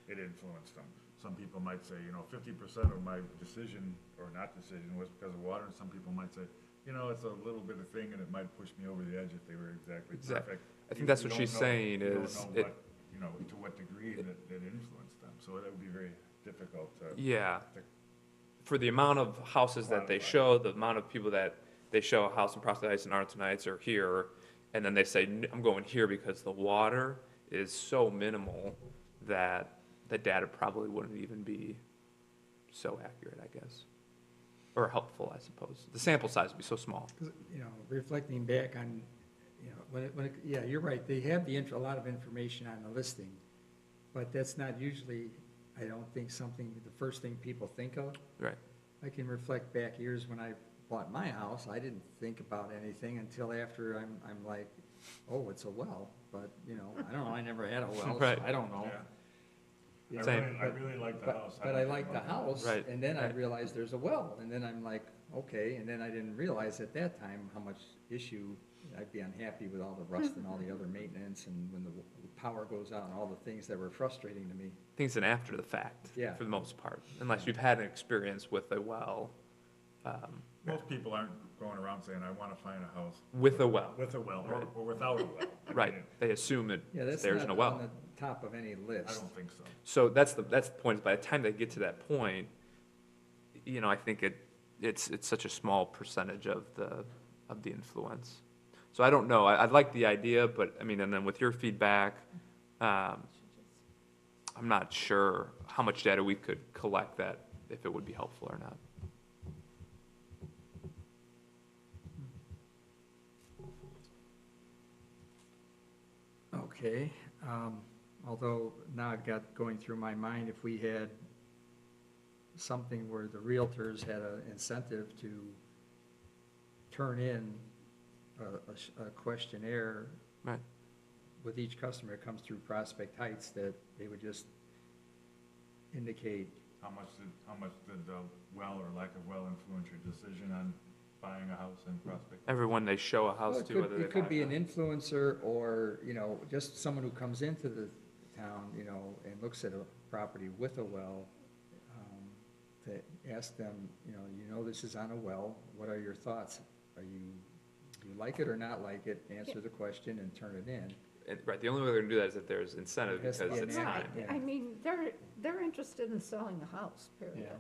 Speaker 3: it influenced them. Some people might say, you know, 50% of my decision or not decision was because of water, and some people might say, you know, it's a little bit of thing and it might push me over the edge if they were exactly perfect.
Speaker 6: I think that's what she's saying is,
Speaker 3: You know, to what degree that influenced them, so that would be very difficult to.
Speaker 6: yeah, for the amount of houses that they show, the amount of people that they show a house in Prospect Heights and Arlington Heights are here, and then they say, I'm going here because the water is so minimal that the data probably wouldn't even be so accurate, I guess. Or helpful, I suppose. The sample size would be so small.
Speaker 1: 'Cause, you know, reflecting back on, you know, yeah, you're right, they have a lot of information on the listing, but that's not usually, I don't think, the first thing people think of.
Speaker 6: Right.
Speaker 1: I can reflect back years when I bought my house, I didn't think about anything until after I'm like, oh, it's a well, but, you know, I don't know, I never had a well, so
Speaker 6: Right.
Speaker 1: I don't know.
Speaker 3: Yeah.
Speaker 1: You know,
Speaker 6: Same.
Speaker 3: I really like the house.
Speaker 1: But I like the house,
Speaker 6: Right,
Speaker 1: and then I
Speaker 6: right.
Speaker 1: realized there's a well, and then I'm like, okay, and then I didn't realize at that time how much issue, I'd be unhappy with all the rust and all the other maintenance, and when the power goes out and all the things that were frustrating to me.
Speaker 6: Things an after the fact,
Speaker 1: Yeah.
Speaker 6: for the most part, unless you've had an experience with a well,
Speaker 3: Most people aren't going around saying, I want to find a house
Speaker 6: with a well.
Speaker 3: with a well
Speaker 6: Right.
Speaker 3: or without a well. I
Speaker 6: Right,
Speaker 3: mean,
Speaker 6: they assume
Speaker 1: Yeah, that's
Speaker 6: there's no
Speaker 1: not
Speaker 6: well.
Speaker 1: on the top of any
Speaker 3: I
Speaker 1: list.
Speaker 3: don't think so.
Speaker 6: So that's the point, by the time they get to that point, you know, I think it's such a small percentage of the influence. So I don't know, I like the idea, but, I mean, and then with your feedback, I'm not sure how much data we could collect that, if it would be helpful or not.
Speaker 1: Okay, although now I've got going through my mind, if we had something where the realtors had an incentive to turn in a questionnaire
Speaker 6: Right.
Speaker 1: with each customer that comes through Prospect Heights, that they would just indicate,
Speaker 3: How much did the well or lack of well influence your decision on buying a house in Prospect?
Speaker 6: Everyone they show a house
Speaker 1: well,
Speaker 6: to, whether they
Speaker 1: it could
Speaker 6: buy
Speaker 1: be
Speaker 6: it
Speaker 1: an influencer, or, you know, just someone who comes into the town, you know, and looks at a property with a well, to ask them, you know, this is on a well, what are your thoughts? Do you like it or not like it? Answer the question and turn it in.
Speaker 6: And, right, the only way they're gonna do that is if there's incentive,
Speaker 1: It has
Speaker 6: because
Speaker 1: to be
Speaker 6: it's
Speaker 1: an
Speaker 2: Right,
Speaker 6: time.
Speaker 1: Yeah.
Speaker 2: I mean, they're interested in selling a house, period.
Speaker 1: Yeah.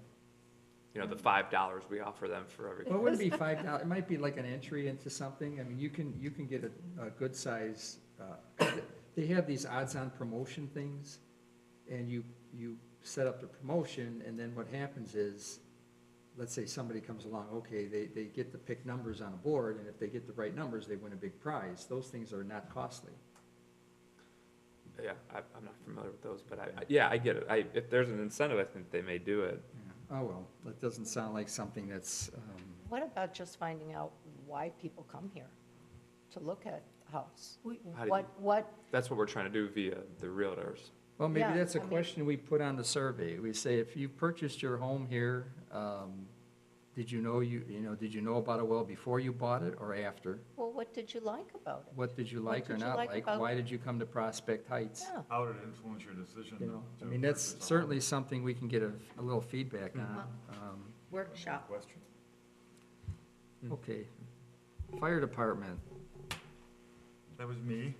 Speaker 6: You know, the $5 we offer them for every.
Speaker 1: Well, it wouldn't be $5, it might be like an entry into something. I mean, you can get a good size, they have these odds-on promotion things, and you set up the promotion, and then what happens is, let's say somebody comes along, okay, they get to pick numbers on a board, and if they get the right numbers, they win a big prize. Those things are not costly.
Speaker 6: Yeah, I'm not familiar with those, but yeah, I get it. If there's an incentive, I think they may do it.
Speaker 1: Yeah. Oh, well, that doesn't sound like something that's,
Speaker 4: What about just finding out why people come here to look at a house?
Speaker 6: How do you-
Speaker 4: What,
Speaker 6: That's what we're trying to do via the realtors.
Speaker 1: well, maybe
Speaker 4: Yeah,
Speaker 1: that's a
Speaker 4: I mean-
Speaker 1: question we put on the survey. We say, if you purchased your home here, did you know about a well before you bought it or after?
Speaker 4: well, what did you like about it?
Speaker 1: What did you
Speaker 4: What
Speaker 1: like or
Speaker 4: did you
Speaker 1: not
Speaker 4: like
Speaker 1: like?
Speaker 4: about-
Speaker 1: Why did you come to Prospect Heights?
Speaker 4: Yeah,
Speaker 3: How did it influence your decision?
Speaker 1: You know, I
Speaker 3: to
Speaker 1: mean, that's
Speaker 3: purchase a home?
Speaker 1: certainly something we can get a little feedback on.
Speaker 4: workshop.
Speaker 3: Question.
Speaker 1: Okay, fire department,
Speaker 3: That was me.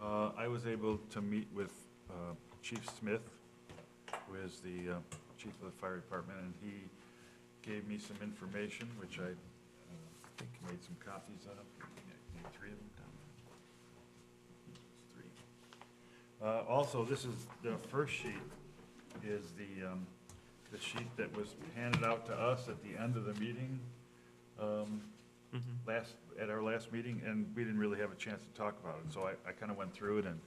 Speaker 3: I was able to meet with Chief Smith, who is the chief of the fire department, and he gave me some information, which I Made some copies of, maybe 3 of them down there. 3. Also, this is, the first sheet is the sheet that was handed out to us at the end of the meeting, at our last meeting, and we didn't really have a chance to talk about it, so I kind of went through it, and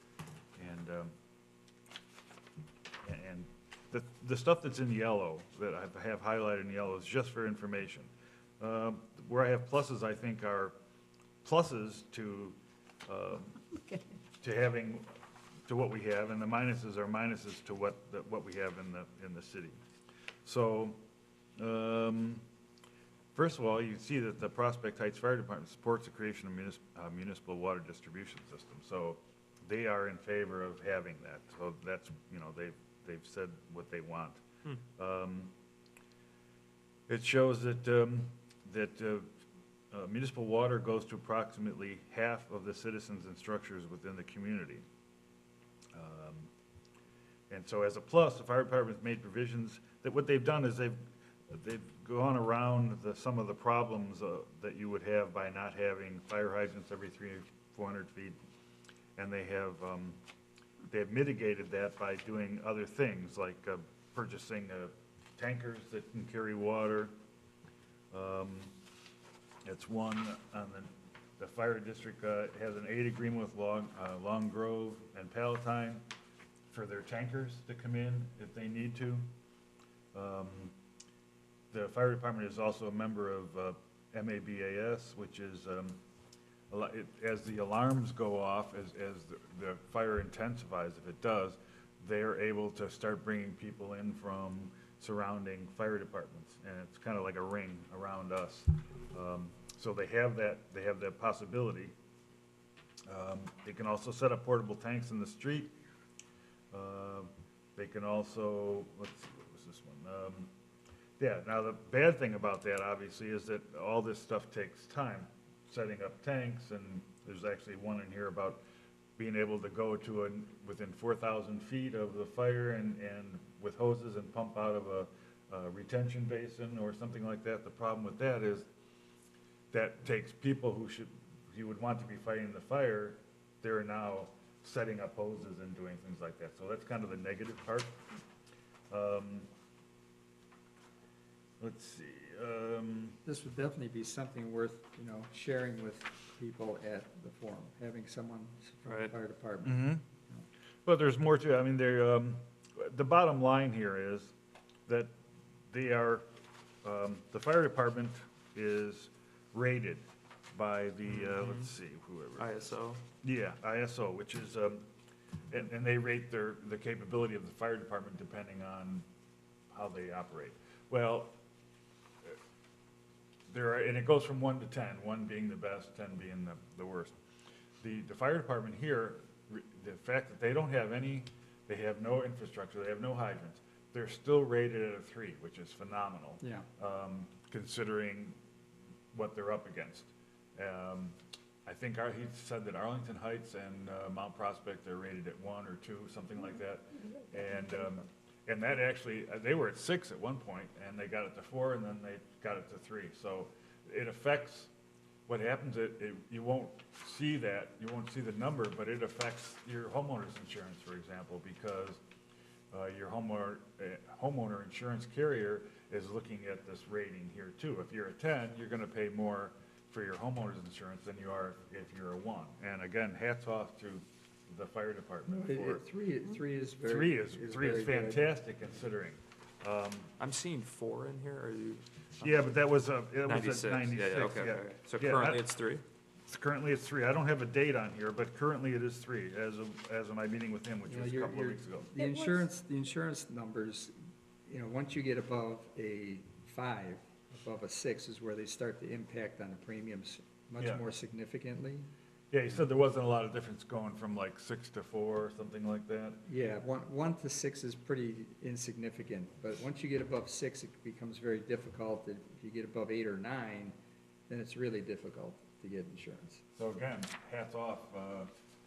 Speaker 3: the stuff that's in yellow, that I have highlighted in yellow, is just for information. Where I have pluses, I think, are pluses to having, to what we have, and the minuses are minuses to what we have in the city. So, first of all, you see that the Prospect Heights Fire Department supports the creation of municipal water distribution system. So they are in favor of having that. So that's, you know, they've said what they want. It shows that, municipal water goes to approximately half of the citizens and structures within the community. And so as a plus, the fire department's made provisions that what they've done is they've gone around some of the problems that you would have by not having fire hydrants every 300-400 feet. And they have mitigated that by doing other things, like purchasing tankers that can carry water. It's one on the fire district has an aid agreement with Long Grove and Palatine for their tankers to come in if they need to. The fire department is also a member of MABAS, which is, as the alarms go off, as the fire intensifies, if it does, they're able to start bringing people in from surrounding fire departments, and it's kind of like a ring around us. So they have that possibility. They can also set up portable tanks in the street. They can also, let's see, what was this one? Yeah, now the bad thing about that, obviously, is that all this stuff takes time, setting up tanks, and there's actually one in here about being able to go to within 4,000 feet of the fire and with hoses and pump out of a retention basin or something like that. The problem with that is that takes people who you would want to be fighting the fire, they're now setting up hoses and doing things like that. So that's kind of the negative part. Let's see.
Speaker 1: This would definitely be something worth, you know, sharing with people at the forum, having someone from the
Speaker 6: Right.
Speaker 1: fire department.
Speaker 3: But there's more to it. I mean, the bottom line here is that they are, the fire department is rated by the, let's see, whoever.
Speaker 6: ISO.
Speaker 3: Yeah, ISO, which is, and they rate the capability of the fire department depending on how they operate. Well, and it goes from 1 to 10, 1 being the best, 10 being the worst. The fire department here, the fact that they don't have they have no infrastructure, they have no hydrants, they're still rated at a 3, which is phenomenal.
Speaker 1: Yeah.
Speaker 3: Considering what they're up against. I think he said that Arlington Heights and Mount Prospect, they're rated at 1 or 2, something like that. And that actually, they were at 6 at one point, and they got it to 4, and then they got it to 3. So it affects, what happens, you won't see that, you won't see the number, but it affects your homeowner's insurance, for example, because your homeowner insurance carrier is looking at this rating here too. If you're a 10, you're gonna pay more for your homeowner's insurance than you are if you're a 1. And again, hats off to the fire department for.
Speaker 1: Three is very.
Speaker 3: Three is
Speaker 1: very good.
Speaker 3: fantastic considering.
Speaker 6: I'm seeing 4 in here, are you?
Speaker 3: Yeah, but it was at
Speaker 6: 96,
Speaker 3: 96,
Speaker 6: yeah, okay. So
Speaker 3: Yeah,
Speaker 6: currently it's 3?
Speaker 3: Currently it's 3. I don't have a date on here, but currently it is 3 as of my meeting with him, which
Speaker 1: You know,
Speaker 3: was a couple of weeks ago.
Speaker 1: The insurance numbers, you know, once you get above a 5, above a 6 is where they start to impact on the premiums much
Speaker 3: Yeah.
Speaker 1: more significantly.
Speaker 3: Yeah, he said there wasn't a lot of difference going from like 6 to 4 or something like that.
Speaker 1: Yeah, 1 to 6 is pretty insignificant, but once you get above 6, it becomes very difficult. If you get above 8 or 9, then it's really difficult to get insurance.
Speaker 3: So again, hats off,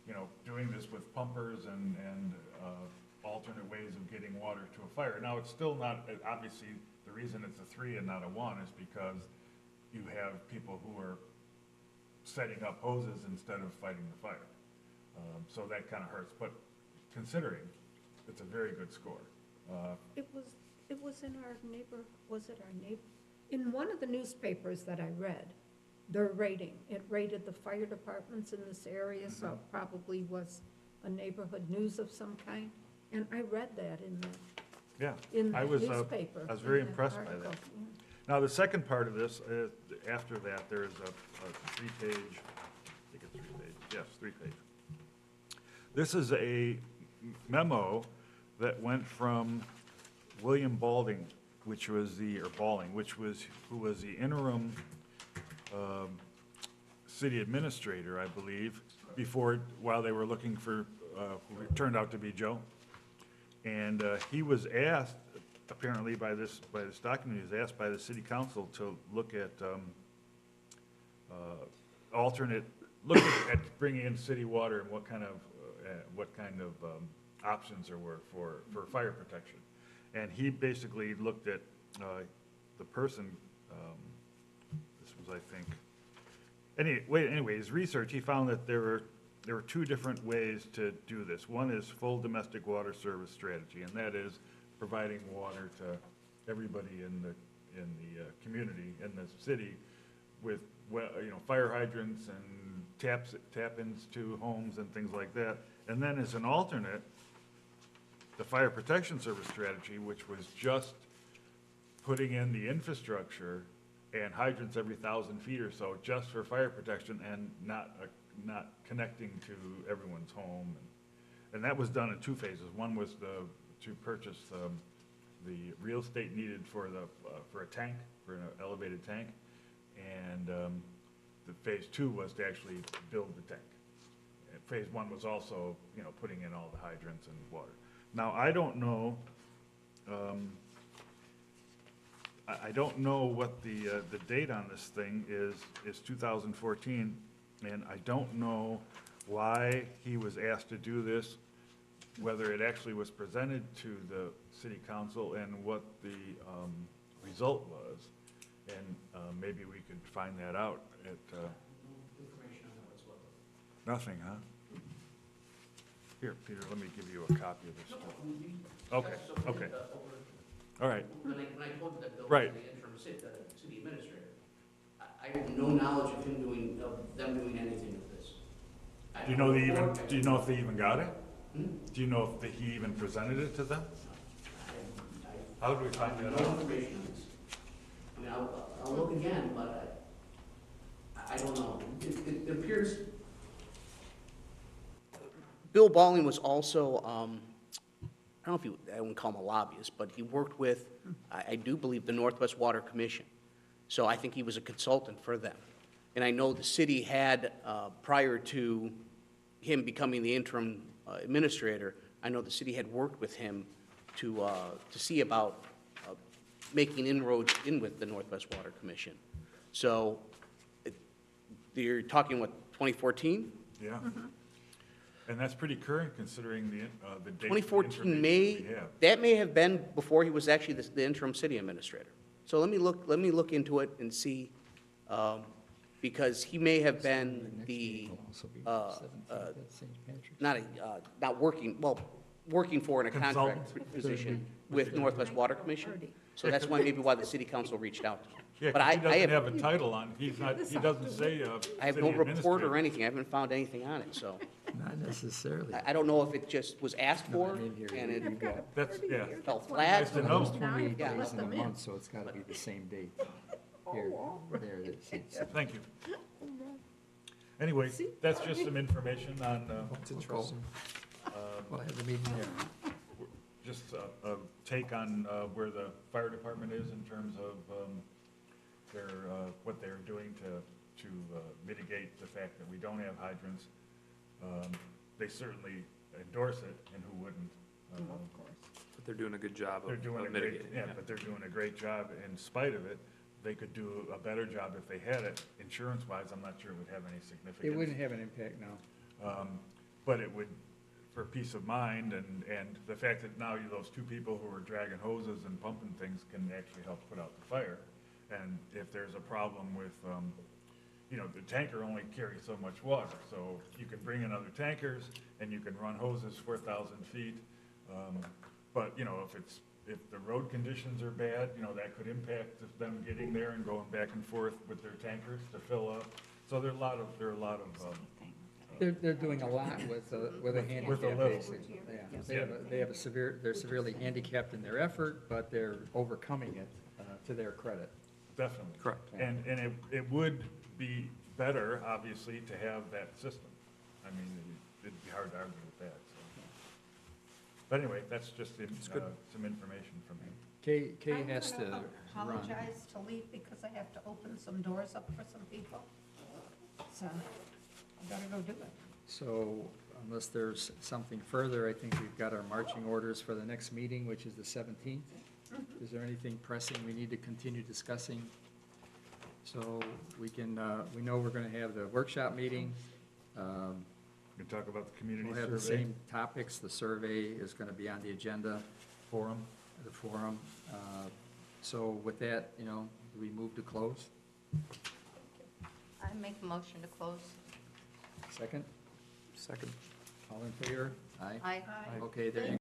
Speaker 3: you know, doing this with pumpers and alternate ways of getting water to a fire. Now, it's still not, obviously, the reason it's a 3 and not a 1 is because you have people who are setting up hoses instead of fighting the fire. So that kind of hurts, but considering, it's a very good score.
Speaker 2: It was in our neighbor, was it our neighbor? In one of the newspapers that I read, their rating, it rated the fire departments in this area, so it probably was a neighborhood news of some kind. And I read that
Speaker 3: Yeah,
Speaker 2: in
Speaker 3: I
Speaker 2: the
Speaker 3: was,
Speaker 2: newspaper.
Speaker 3: I was very
Speaker 2: in that
Speaker 3: impressed by
Speaker 2: article,
Speaker 3: that.
Speaker 2: yeah.
Speaker 3: Now, the second part of this, after that, there's a three-page, I think it's three-page, yes, three-page. This is a memo that went from William Balding, or Balling, who was the interim city administrator, I believe, while they were looking for, who turned out to be Joe. And he was asked, apparently by this document, he was asked by the city council to look at look at bringing in city water and what kind of options there were for fire protection. And he basically looked at the person, this was, I think, anyway, his research, he found that there were two different ways to do this. One is full domestic water service strategy, and that is providing water to everybody in the community, in the city, with, fire hydrants and tap-ins to homes and things like that. And then as an alternate, the fire protection service strategy, which was just putting in the infrastructure and hydrants every 1,000 feet or so, just for fire protection, and not connecting to everyone's home. And that was done in two phases. One was to purchase the real estate needed for a tank, for an elevated tank, and the phase two was to actually build the tank. And phase one was also, putting in all the hydrants and water. Now, I don't know, I don't know what the date on this thing is 2014, and I don't know why he was asked to do this, whether it actually was presented to the city council and what the result was. And maybe we could find that out at,
Speaker 5: Information on that whatsoever.
Speaker 3: nothing, huh? Here, Peter, let me give you a copy of this stuff. Okay, okay. All right,
Speaker 8: When I told you that Bill was
Speaker 3: Right.
Speaker 8: the interim city administrator, I have no knowledge of them doing anything with this.
Speaker 3: do you know if they even got it? Do you know if he even presented it to them? How did we find that
Speaker 8: No
Speaker 3: out?
Speaker 8: information on this. I mean, I'll look again, but I don't know. It appears,
Speaker 7: Bill Balling was also, I don't know if I wouldn't call him a lobbyist, but he worked with, I do believe, the Northwest Water Commission. So I think he was a consultant for them. And I know the city had, prior to him becoming the interim administrator, I know the city had worked with him to see about making inroads in with the Northwest Water Commission. So you're talking, what, 2014?
Speaker 3: Yeah. And that's pretty current considering the date.
Speaker 7: 2014
Speaker 3: we have.
Speaker 7: that may have been before he was actually the interim city administrator. So let me look into it and see, because he may have been working for in a contract
Speaker 3: Consultant.
Speaker 7: position with Northwest Water Commission. So that's maybe why the city council reached out to him.
Speaker 3: Yeah,
Speaker 7: But
Speaker 3: 'cause he
Speaker 7: I
Speaker 3: doesn't
Speaker 7: have,
Speaker 3: have a title on, he doesn't say,
Speaker 7: I have
Speaker 3: city
Speaker 7: no report or
Speaker 3: administrator.
Speaker 7: anything, I haven't found anything on it, so.
Speaker 1: Not necessarily.
Speaker 7: I don't know if it just was asked for,
Speaker 1: in here,
Speaker 7: and it
Speaker 1: you've got
Speaker 3: That's, yeah.
Speaker 7: fell flat.
Speaker 3: Nice to know.
Speaker 1: There's 28
Speaker 7: Yeah.
Speaker 1: days in a month, so it's gotta be the same date. Here, there it is. It's-
Speaker 3: Thank you. Anyway, that's just some information on,
Speaker 1: It's interesting. We'll have the meeting there.
Speaker 3: just a take on where the fire department is in terms of what they're doing to mitigate the fact that we don't have hydrants. They certainly endorse it, and who wouldn't?
Speaker 6: But they're doing a good job
Speaker 3: They're
Speaker 6: of
Speaker 3: doing a
Speaker 6: of
Speaker 3: great,
Speaker 6: mitigating.
Speaker 3: yeah, but they're doing a great job in spite of it. They could do a better job if they had it. Insurance-wise, I'm not sure it would have any significance.
Speaker 1: It wouldn't have an impact now.
Speaker 3: But it would, for peace of mind, and the fact that now those two people who are dragging hoses and pumping things can actually help put out the fire, And if there's a problem with, you know, the tanker only carries so much water, so you can bring in other tankers and you can run hoses 4,000 feet. But, you know, if the road conditions are bad, you know, that could impact them getting there and going back and forth with their tankers to fill up. So there are a lot of,
Speaker 1: They're doing a lot with a handicap,
Speaker 3: lift.
Speaker 1: basically. Yeah. They have a severe, they're severely handicapped in their effort, but they're overcoming it to their credit.
Speaker 3: definitely.
Speaker 6: Correct.
Speaker 3: And it would be better, obviously, to have that system. I mean, it'd be hard to argue with that, so. But anyway, that's just some information from me.
Speaker 1: Kay has to
Speaker 2: I'm
Speaker 1: run.
Speaker 2: gonna apologize to leave because I have to open some doors up for some people. So I better go do it.
Speaker 1: So unless there's something further, I think we've got our marching orders for the next meeting, which is the 17th. Is there anything pressing we need to continue discussing? So we can, we know we're going to have the workshop meeting.
Speaker 3: We can talk about the community
Speaker 1: We'll have the
Speaker 3: survey
Speaker 1: same topics. The survey is going to be on the agenda,
Speaker 3: forum.
Speaker 1: the forum. So with that, you know, do we move to close?
Speaker 4: I make a motion to close.
Speaker 1: Second?
Speaker 6: Second.
Speaker 1: All in favor? Aye.
Speaker 4: Aye.
Speaker 1: Okay, there you